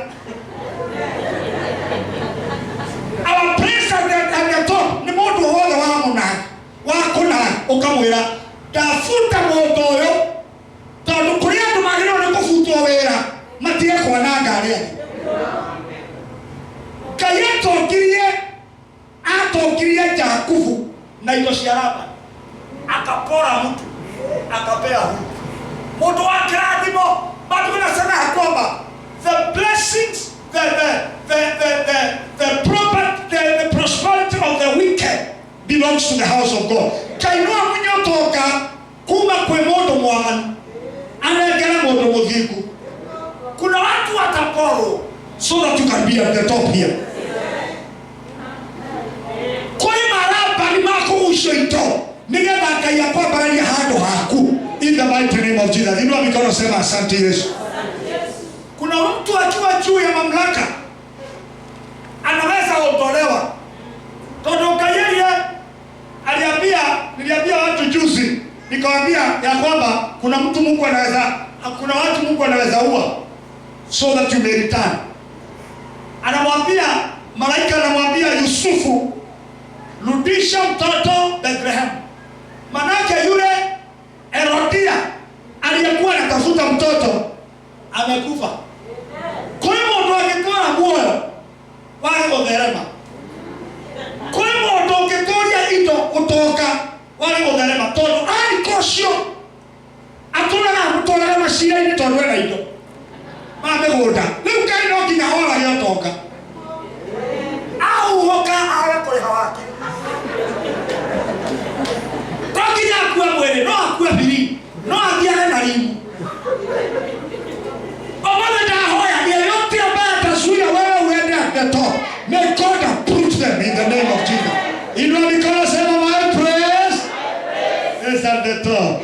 Our place at the top ni mundu wothe wa muna wakuna ukamwira tafuta mundu uyo tondu kuria andu magirwo ni kufutwo wira matige kwana ngari Ngai atokirie Jakubu na indo cia Labani, akapora mtu akapea huyu mundu wa kirathimo. Bado nasema kwamba the blessings, the prosperity of the wicked belongs to the house of God. Kainua munyotoka kuma kwe mundu mwaganu anegera mundu muthingu. Kuna watu wataporo so that you can be at the top here. Kwa maraba ni mako ushoito nigetha Ngai akwambararia handu haku in the mighty name of Jesus. Inua mikono sema asante Yesu. Kuna mtu akiwa juu ya mamlaka anaweza ondolewa. Tondu Ngai niliambia watu juzi, nikawaambia ya kwamba kuna watu Mungu anaweza ua. so that you may return. Anamwambia malaika, anamwambia Yusufu, rudisha mtoto Bethlehem. Manake yule Herodia aliyekuwa anatafuta mtoto amekufa. Kwa hiyo ndo akitoa moyo wale Gotherema. Kwa hiyo ndo ukitoria ito utoka wale Gotherema. Todo alikosio atuna na mtola mashira ini tondwe na indo. Mame goda. Leo kai no kinya hola yotoka. Au hoka awe kule hawaki. Tokinya kuwa mwele no akuwa bili. No abiane na limu. Omole da hoya yeyote ambaye atazuia wewe uende at the top. May God approve them in the name of Jesus. Inua mikono, sema my praise is at the top.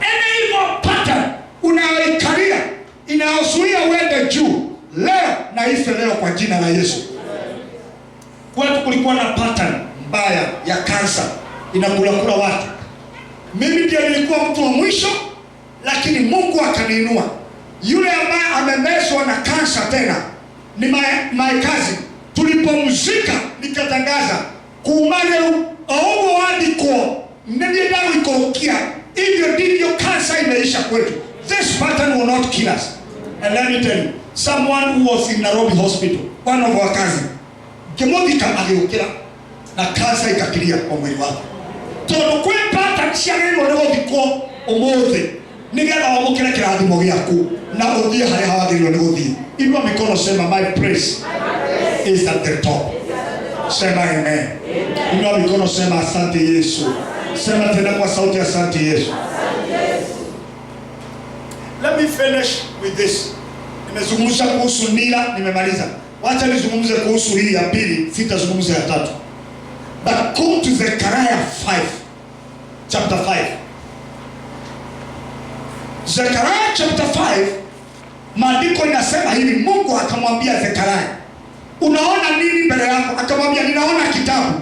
Any evil pattern unaoikalia inayozuia uende juu, leo na ife leo kwa jina la Yesu. Kwetu kulikuwa na pattern mbaya ya kansa inakula watu. Mimi ndiye nilikuwa mtu wa mwisho, lakini Mungu akaniinua. Yule ambaye amemeswa na kansa tena ni my cousin. Tulipomzika nikatangaza kuumane ogo wadiko ndio dawa ikorokia, hivyo ndivyo kansa imeisha kwetu. This pattern will not kill us. And let me tell you, someone who was in Nairobi hospital, one of our cousins, kemodika aliokira na kansa ikakilia kwa mwili wake. Todo kwe pattern siagero leo diko omothe nigetha wamukire kirathimo giaku na uthie haria hawagiriro ni guthie. Inua mikono, sema my praise is at the top. Sema amen. Inua mikono, sema asante Yesu. Sema tena kwa sauti, asante Yesu. Let me finish with this. Nimezungumza kuhusu nira, nimemaliza. Wacha nizungumze kuhusu hii ya pili, sitazungumza ya tatu. But come to Zechariah 5, chapter 5. Zechariah chapter 5, maandiko inasema hivi, Mungu akamwambia Zechariah, unaona nini mbele yako? Akamwambia, ninaona kitabu.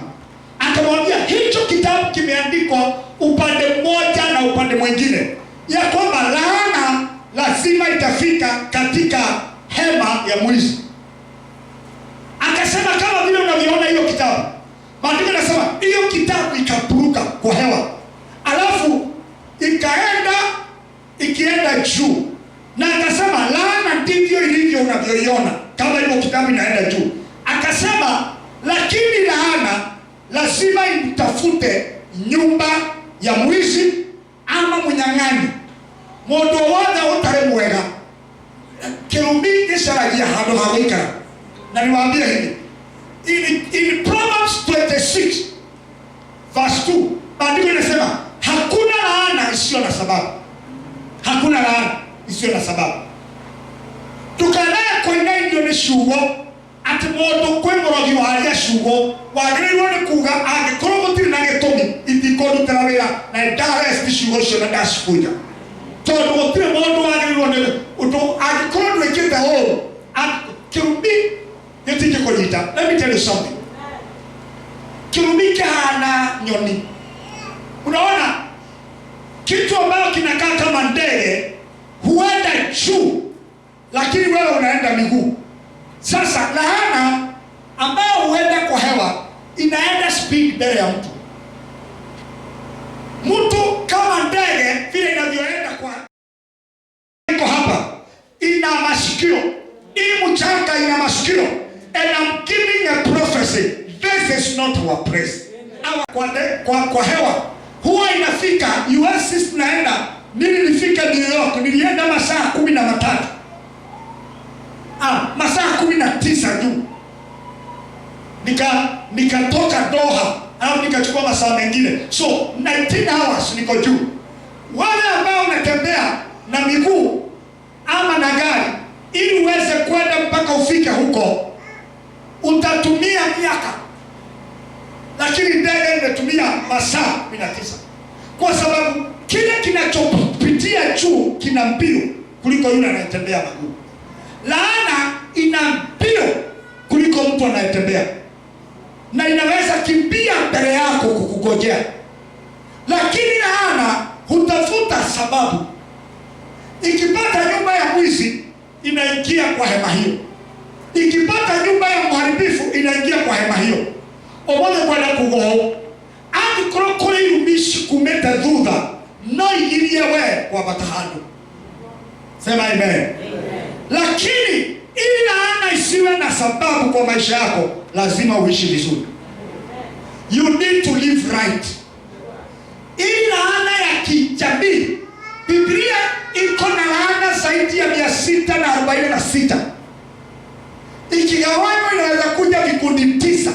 Akamwambia, hicho kitabu kimeandikwa upande mmoja na upande mwingine, ya kwamba laana lazima itafika katika hema ya mwizi. Akasema kama vile unavyoona hiyo kitabu, maandiko yanasema hiyo kitabu ikapuruka kwa hewa, alafu ikienda juu, na akasema laana ndivyo ilivyo unavyoiona kama hiyo kitabu inaenda juu. Akasema lakini laana lazima imtafute nyumba ya mwizi ama mnyang'anyi, mundu wothe utari mwega kirumbi gicaragia handu ha guikara. Na niwaambia hivi, in Proverbs 26 verse 2, maandiko yanasema hakuna laana isiyo na sababu. Hakuna laana isiyo na sababu. Tukanaye koina ndio ni shugo ati mundu kwi murogi waria shugo wagiriirwo ni kuga angikorwo gutiri na gitumi itikorutira wira na ndaresti shugo cio na ndacikuja, tondu gutiri mundu wagiriirwo ni undu angikorwo ndwikite huru kirumbi gitike kunyita. Let me tell you something. Kirumbi kihana nyoni. Unaona kitu ambacho kinakaa kama ndege huenda juu, lakini wewe unaenda miguu. Sasa laana ambayo huenda kwa hewa inaenda speed mbele ya mtu. Mtu kama ndege vile inavyoenda kwa iko hapa ina masikio, hii mchanga ina masikio. And I'm giving a prophecy. This is not our praise. Kwa hewa huwa inafika US tunaenda. Mimi nilifika New York, nilienda masaa 13. Masaa 19 juu. Nikatoka Doha, au nikachukua masaa mengine. So 19 hours niko juu. Wale ambao unatembea na miguu ama na gari ili uweze kwenda mpaka ufike huko, utatumia miaka, lakini ndege imetumia masaa 19, kwa sababu kile kinachopitia juu kina mbio kuliko yule anayetembea miguu. Laana ina mbio kuliko mtu anayetembea, na inaweza kimbia mbele yako kukugojea. Lakini laana hutafuta sababu Ikipata nyumba ya mwizi inaingia kwa hema hiyo. Ikipata nyumba ya mharibifu inaingia kwa hema hiyo. Omothe kwenda kugo angikoro kuri irumishi kumeta thutha no igirie we kwa batahandu. Sema amen. Amen. Lakini ili laana isiwe na sababu kwa maisha yako, lazima uishi vizuri. You need to live right. Ili laana ya kijamii, Biblia iko na laana zaidi ya 646. Ikigawanywa inaweza kuja vikundi 9.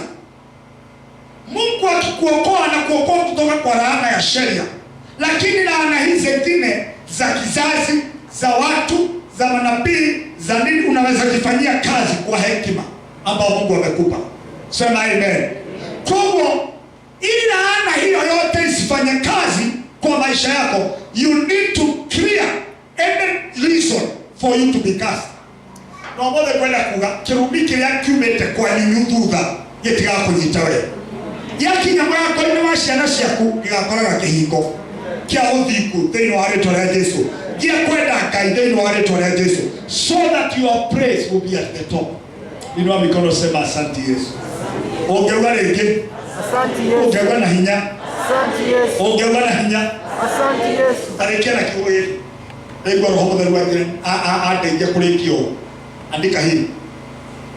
Mungu akikuokoa na kuokoa kutoka kwa laana ya sheria, lakini laana hizi zingine za kizazi, za watu, za manabii, za nini, unaweza kufanyia kazi kwa hekima ambayo Mungu amekupa. Sema amen. Kwa hiyo ili laana hiyo yote isifanye kazi kwa maisha yako, you need to clear any reason for you to be cast. No mothe kwenda kuga kirumi kiria kiumete kwa nyinyu thutha gitiga kunyitawe. Yakinya mwako ni wa ciana ciaku gigakoraga kihingo kia uthiku thiini wa ritwa ria Jesu. Gia kwenda Ngai thiini wa ritwa ria Jesu, so that your praise will be at the top. Inua mikono, sema asante Yesu. Ongeuga ringi. Asante Yesu. Ongeuga na hinya. Asante Yesu. Ongeuga na hinya. Asante Yesu. Tarikia na kiwe. Ego roho mutheru wake ateithia kurikio. Andika hii.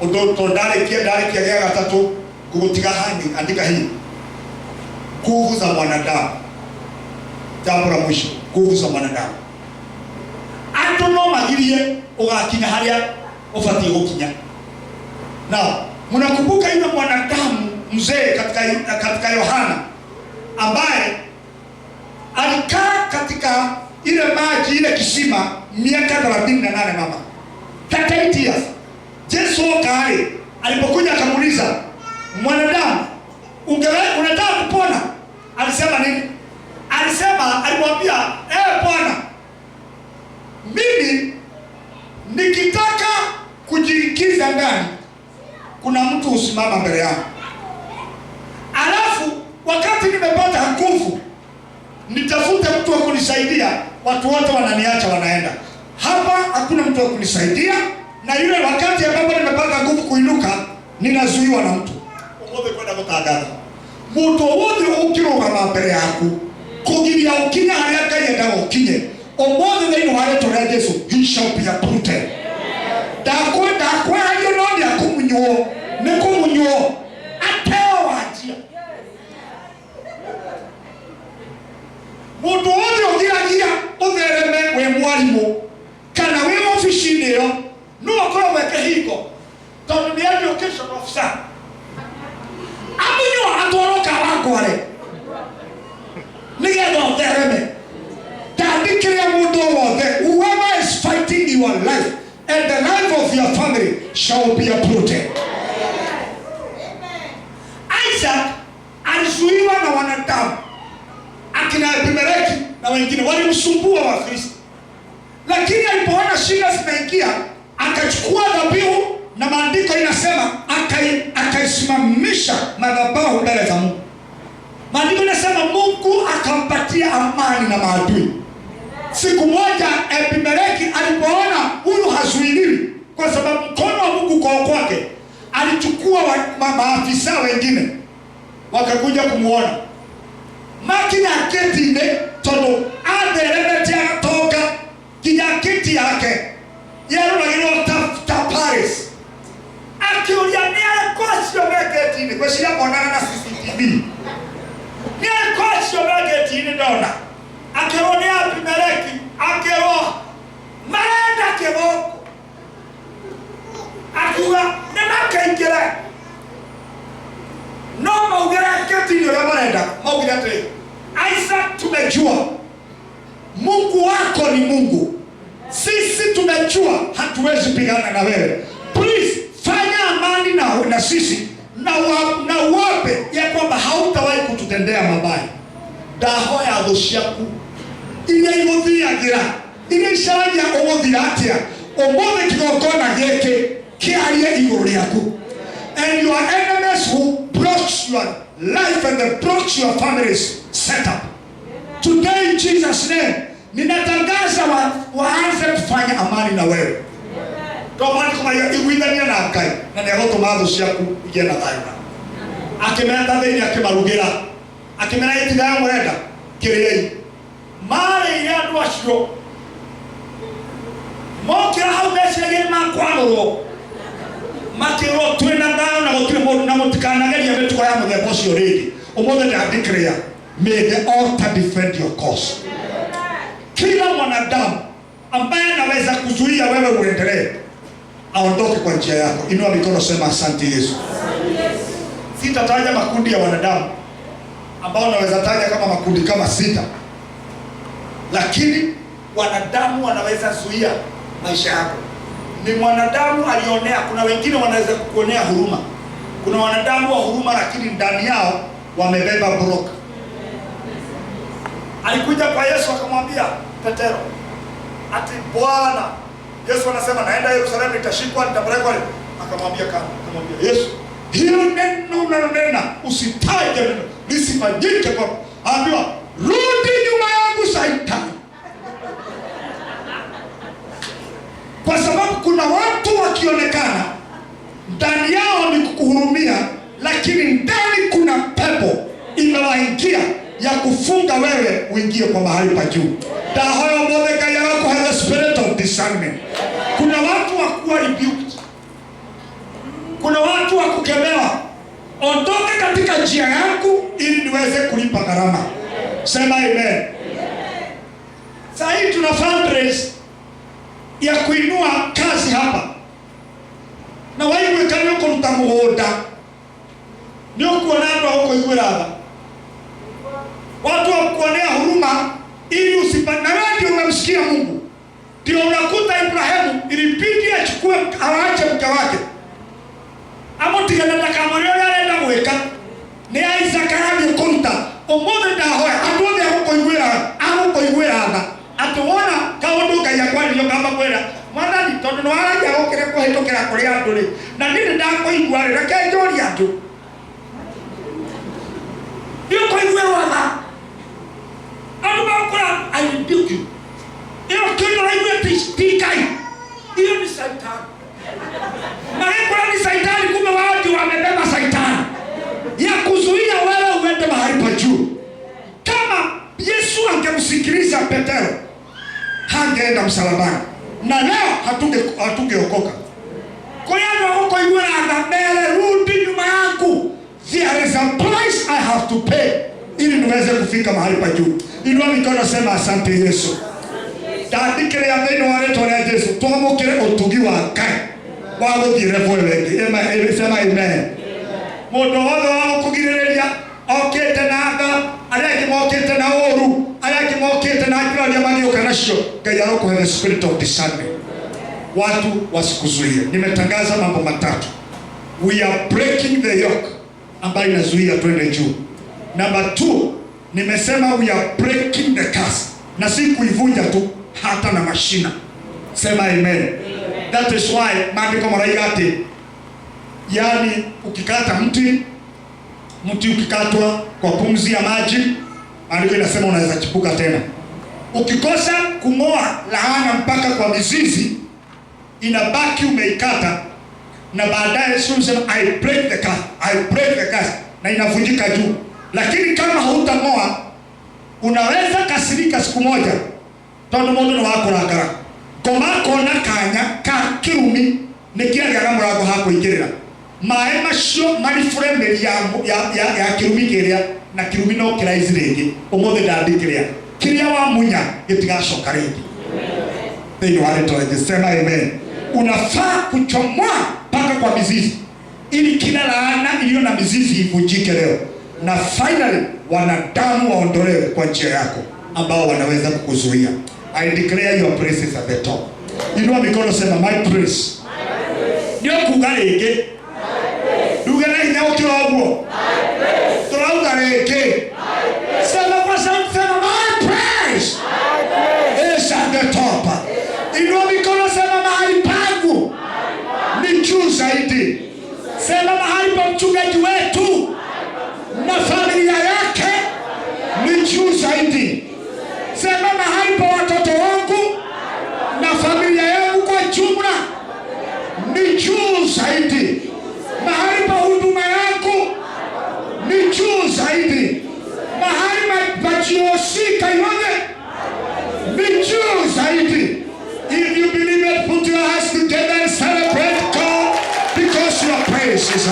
Ondo ndarikia gya gatatu kugutiga hani. Andika hii. Nguvu za mwanadamu. Jambo la mwisho, nguvu za mwanadamu. Andu no magirie ugakinya haria ufatie gukinya. Na mnakumbuka yule mwanadamu mzee katika Yohana ambaye alikaa katika ile maji, ile kisima miaka 38 mama. 38 years. Yesu wakati alipokuja akamuuliza, mwanadamu unataka kupona? Alisema nini? Alimwambia, Bwana, mimi nikitaka kujiingiza ndani, kuna mtu usimama mbele yangu. Alafu wakati nimepata nguvu nitafute mtu wa kunisaidia, watu wote wananiacha wanaenda. Hapa hakuna mtu wa kunisaidia, na yule wakati ambapo nimepata nguvu kuinuka ninazuiwa na mtu. Omothe kwenda gutangatha mtu wote ukirugama mbele yaku kugiria ukinya haria Ngai endaga ukinye. Omothe thiini wa ritwa ria Jesu, he shall be uprooted. Ndakwenda kwayo no ndia kumunywo ni kumunywo ateo wajia. Mundu wote ugiragia uthereme we mwarimu kana we office-ini iyo no akorwo weke hingo tondu ni education officer amunyo atworoka wakware nigetha uthereme. Tandikiria mundu wothe, whoever is fighting your life and the life of your family shall be uprooted. Isaac alizuiwa na wanadamu, akina Abimeleki na wengine walimsumbua Wafilisti, lakini alipoona shida zimeingia akachukua dhabihu, na maandiko inasema akaisimamisha madhabahu mbele za Mungu. Maandiko inasema Mungu akampatia amani na maadui. Siku moja Abimeleki alipoona huyu hazuiliwi kwa sababu mkono wa Mungu kwa kwake, alichukua maafisa wengine wakakuja kumuona makina ketine todo aderemete atoka kijakiti yake yarugiro ta Paris akiulia ni alikosi obeketini kwa shida bonana na CCTV ni alikosi obeketini dona akironia Abimeleki akero marenda keboko akiwa nena kaingere no maugera ketini ya marenda maugera te. Isaac, tumejua Mungu wako ni Mungu. Sisi tumejua hatuwezi pigana na wewe. Please fanya amani na sisi na uwape ya kwamba hautawahi kututendea mabaya. Daho ya doshaku ile igothiagira ile isharagia ogothiratia omothe kigokona geke kiarie iguru riaku. And your enemies who block your life and they block your family's setup. Today in Jesus' name, ninatangaza waanze kufanya amani na wewe. Ndio maana kama iguithania na Ngai na nĩ agũtũma thũ ciaku igĩe na thayũ. Akĩmenda thĩinĩ akĩmarugĩra akĩmera ĩtithaya mũrenda kĩrĩei marĩire andũ acio mokĩra hau meciria makwanũrwo makĩrwo twĩna thayũ na gũtirĩ mũndũ na mũtikanageria mĩtugo ya mũthemba ũcio rĩngĩ. Ũmũthĩ ndandĩkĩrĩra may the altar defend your cause. Kila mwanadamu ambaye anaweza kuzuia wewe uendelee aondoke kwa njia yako. Inua mikono, sema asante Yesu. Sitataja makundi ya wanadamu ambao naweza taja kama makundi kama 6, lakini wanadamu wanaweza zuia maisha yako. Ni mwanadamu alionea. Kuna wengine wanaweza kukuonea huruma. Kuna wanadamu wa huruma, lakini ndani yao wamebeba broka. Alikuja kwa Yesu akamwambia Petero, ati Bwana, Yesu anasema naenda Yerusalemu, nitashikwa, nitapelekwa. Akamwambia Yesu, hilo neno unalonena usitaje neno, lisifanyike kwa. Ambiwa rudi nyuma yangu Shetani. Kwa sababu kuna watu wakionekana ndani yao ni kukuhurumia, lakini ndani kuna pepo imewaingia ya kufunga wewe uingie kwa mahali pa juu. Dahoyo modeka yako has a spirit of discernment. Kuna watu wa kuwa rebuked. Kuna watu wa kukemewa. Ondoka katika njia yangu ili niweze kulipa gharama. Sema amen. Sasa hii tuna fundraise ya kuinua kazi hapa. Na wewe kama uko mtamuhoda. Ndio kuona watu huko igwera. Watu wakuonea huruma ili usipande. Wewe ndio umemsikia Mungu. Ndio unakuta Ibrahimu ilibidi achukue awaache mke wake. Amotigana na kamari anaenda kuweka. Ni Isaac anayekonta. Omodo ndahoya atone huko igwera atuona kaundu Ngai akwaririo kama kwera mwana ni tondu no araja gukire kuhitukira kuri andu ri na nini ndakuigwa ri reke njori andu ndio kuigwa wana andu bakora I rebuke you. Iyo kindo raigwe tikai iyo ni Satan. Maana ni Satan, kumbe watu wamebeba Satan ya kuzuia wewe uende mahali pa juu. Kama Yesu angemsikiliza Petero, hangeenda msalabani na leo hatungeokoka. Kwa hiyo huko igwera mbele, rudi nyuma yangu. There is a price I have to pay ili niweze kufika mahali pa juu. Inua mikono, sema asante Yesu. Ndandikire ya thĩinĩ wa rĩĩtwa rĩa Yesu twamũkĩre ũtugi wa Ngai wa gũthiĩ level ĩngĩ. Sema amen. Mũndũ wothe wa kũgirĩrĩria okĩte na tha, arĩa angĩ mokĩte na ũru, arĩa angĩ mokĩte na njĩra iria magĩũka nacio, Ngai arokuhe the spirit of discernment. Watu wasikuzuie. Nimetangaza mambo matatu. We are breaking the yoke ambayo inazuia twende juu. Number 2, nimesema we are breaking the curse. Na si kuivunja tu, hata na mashina. Sema amen. That is why maandiko maraiga ati yani ukikata mti ukikatwa kwa pumzi ya maji, maandiko inasema unaweza chipuka tena. Ukikosa kung'oa laana mpaka kwa mizizi, inabaki umeikata, na baadaye sio sema I break the curse na inavunjika juu. Lakini kama hautang'oa, unaweza kasirika siku moja tondu mundu ni wakurangara ngoma kona kanya ka kirumi nikiraga murango ha kuingirira mae macio mari frame ya kirumi kiria na kirumi no kiraizi ringi umuthi ndandikiria kiria wa munya gitigacoka ringi. Thĩinĩ wa rĩĩtwa rĩa Jesũ, sema amen. Unafaa kuchomoa mpaka kwa mizizi ili kila laana iliyo na mizizi ivunjike leo, na finally wanadamu waondolewe kwa njia yako ambao wanaweza kukuzuia. I declare your praise is at the top. Inua mikono, sema my praise. Ndio kuga rĩngĩ nduge na hinya ũkĩroguo tũrauga rĩngĩ sema kwa sauti, sema my praise is at the top. Inua mikono, sema mahali pangu ni juu zaidi. Sema mahali pa mchungaji wetu na familia yake ni juu zaidi. Sema mahali pa watu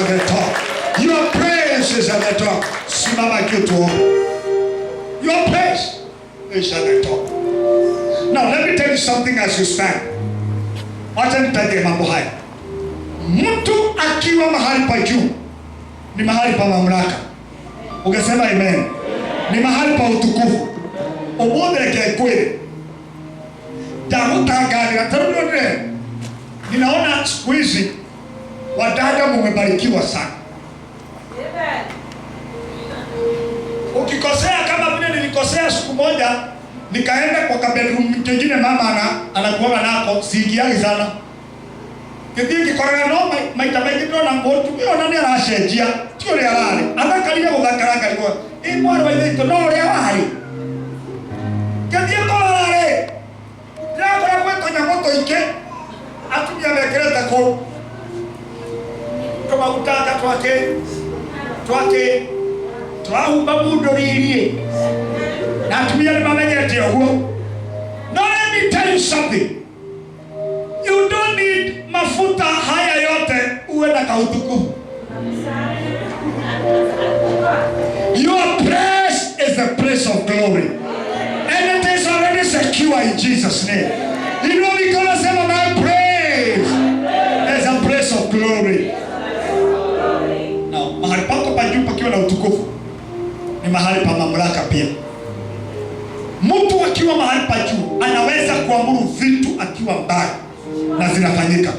at the top. Your praise is at the top. Simama kitu. Your praise is at the top. Now let me tell you something as you stand. Wacha nitaje mambo haya. Mtu akiwa mahali pa juu ni mahali pa mamlaka. Ukasema amen. Ni mahali pa utukufu. Omodeke kweli. Damutangalia tarudone. Ninaona siku hizi wadada mmebarikiwa sana. Amen. Ukikosea kama vile nilikosea siku moja, nikaenda kwa kabedroom kingine mama anakuwa nako sigiagi sana. Kidiki korana no maita ndo na mbotu biona ni arashejia tio ri arare anakalia guthakaraga iko imwaro waithito no ri awari kidiki korare ndakora kweto nyamoto ike atumia mekereta ko kama utaka twake twahumba mundu ririe na atumia ni mamenyete oguo. No, let me tell you something. You don't need mafuta haya yote uwe na kautukufu. Your praise is the place of glory, and it is already secure in Jesus' name. You know, because my praise is a place of glory. Now, mahali pako pa juu pakiwa na utukufu ni mahali pa mamlaka pia. Mtu akiwa mahali pa juu anaweza kuamuru vitu akiwa mbali na zinafanyika.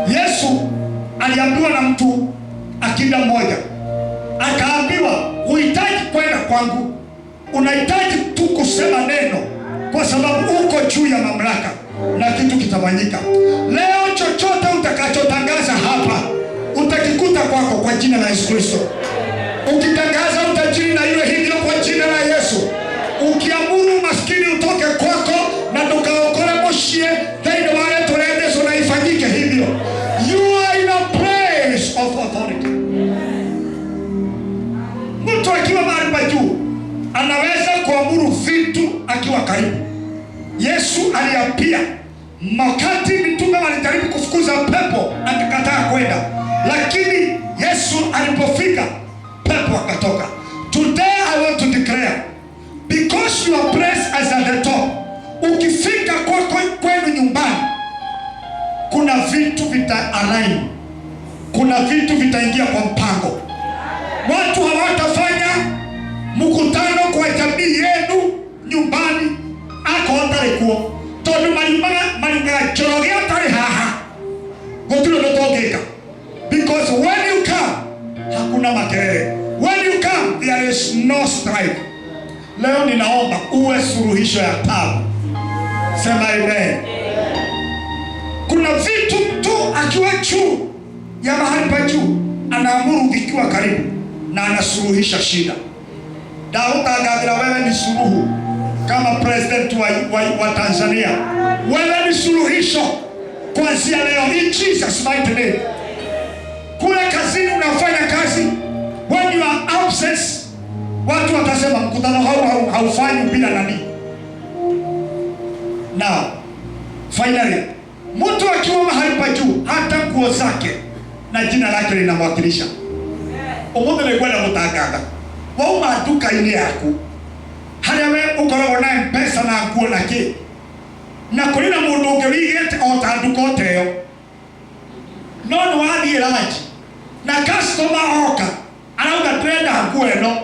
Yesu aliambiwa na mtu akida mmoja, akaambiwa uhitaji kwenda kwangu, unahitaji tu kusema neno, kwa sababu uko juu ya mamlaka na kitu kitafanyika. Leo chochote utakachotangaza hapa utakikuta kwako kwa jina la Yesu Kristo. Ukitangaza utajiri na iwe hivyo kwa jina la Yesu. Ukiamuru maskini utoke kwako na tukaokole moshie zaidi wale tulendezo na ifanyike hivyo. You are in a place of authority. Mtu akiwa mahali pa juu anaweza kuamuru vitu akiwa karibu. Yesu aliapia wakati mitume walijaribu kufukuza pepo akakataa kwenda, lakini Yesu alipofika pepo akatoka. Today I want to declare, because your place is at the top, ukifika kwenu nyumbani kuna vitu vita align, kuna vitu vitaingia kwa mpango. Watu hawatafanya mkutano kwa jamii yenu nyumbani akotare kuo tondu maringa jorogea tari haha gotiro notogeka, because when you come hakuna makelele. When you come there is no strife. Leo ninaomba uwe suluhisho ya tabu. Sema amen. Kuna vitu tu akiwa juu ya mahali pa juu anaamuru vikiwa karibu na anasuluhisha shida. Daudi akagira wewe ni suluhu kama president wa Tanzania. Wewe ni suluhisho kuanzia leo in Jesus mighty name. Kule kazini unafanya kazi, when you are absent watu watasema mkutano haufanyi bila nani. Now finally, mtu akiwa mahali pa juu hata nguo zake na jina lake linamwakilisha. Umuthĩ nĩ kwenda gũtangatha wauma nduka-inĩ yaku harĩa we ũkoragwo na mpesa na nguo na kĩ, na kũrĩ na mũndũ ũngĩ wĩigĩte o ta nduka o ta ĩyo, no nĩ wathiĩ ranji na customer oka arauga ndĩrenda nguo ĩno,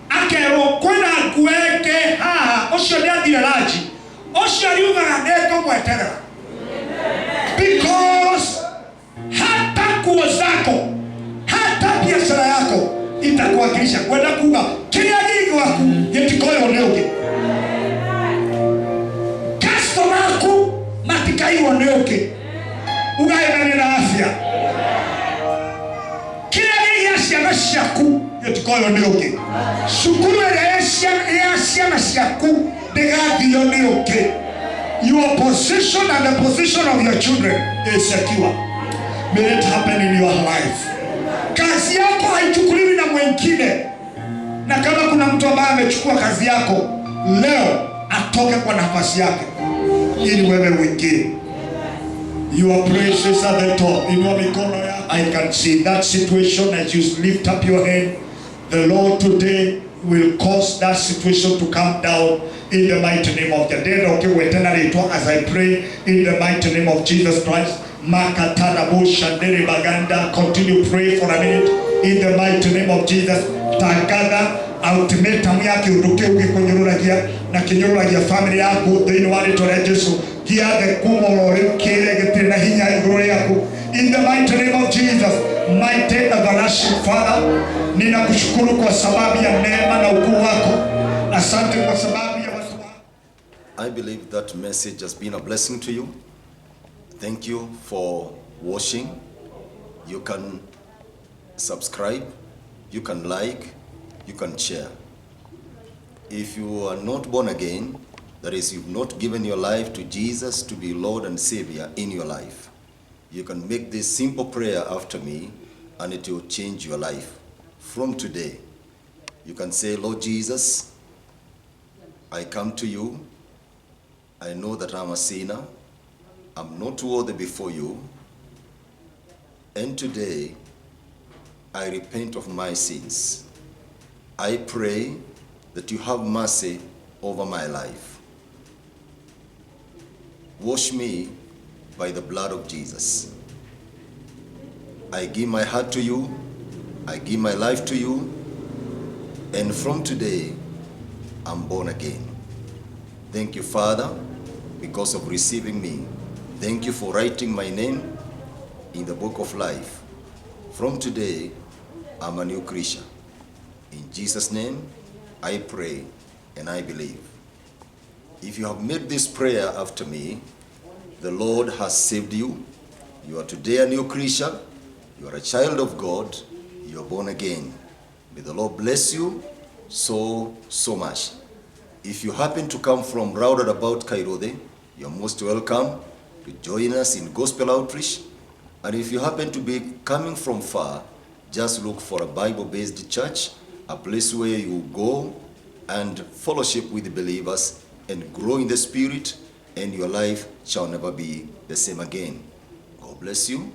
akerwo kwĩna nguo ĩngĩ haha, ũcio nĩ athire ranji, ũcio ariugaga nĩngũmweterera. Because hata nguo zako hata biashara yako itakuwakilisha kwenda kuga kila gigi waku yetikoyo neoke customer aku matikaiwa neoke ugaenda na afya kila gigi asia shaku yetikoyo neoke shukuru ya asia na shaku degadio neoke. Your position and the position of your children is secure. May it happen in your life. Kazi yako haichukuliwi na mwingine, na kama kuna mtu ambaye amechukua kazi yako leo atoke kwa nafasi yake ili wewe uingie. Your praise is at the top. Inua mikono yako. I can see that situation as you lift up your hand. The Lord today will cause that situation to come down in the mighty name of the dead. Okay, we as I pray in the mighty name of Jesus Christ. Continue pray for a minute in the mighty name of Jesus. Tagada ultimatum yake uruke ukikunyururagia na kinyururagia family yako thĩinĩ wa rĩtwa rĩa Jesũ giathe kumorore kĩrĩa gĩtirĩ na hinya igũrũ yaku in the mighty name of Jesus. Mighty everlasting Father, ninakushukuru kwa sababu ya neema na ukuu wako. Asante kwa sababu ya watu wako. I believe that message has been a blessing to you. Thank you for watching. You can subscribe, you can like, you can share. If you are not born again, that is, you've not given your life to Jesus to be Lord and Savior in your life, you can make this simple prayer after me and it will change your life. From today, you can say, Lord Jesus, I come to you. I know that I'm a sinner. I'm not worthy before you. And today, I repent of my sins. I pray that you have mercy over my life. Wash me by the blood of Jesus. I give my heart to you. I give my life to you. And from today, I'm born again. Thank you, Father, because of receiving me. Thank you for writing my name in the book of life. From today, I'm a new creature. In Jesus' name, I pray and I believe. If you have made this prayer after me, the Lord has saved you. You are today a new creature. You are a child of God. You are born again. May the Lord bless you so much. If you happen to come from roundabout Kairode, you are most welcome to join us in gospel outreach. And if you happen to be coming from far, just look for a Bible-based church, a place where you go and fellowship with the believers and grow in the Spirit, and your life shall never be the same again. God bless you.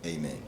Amen.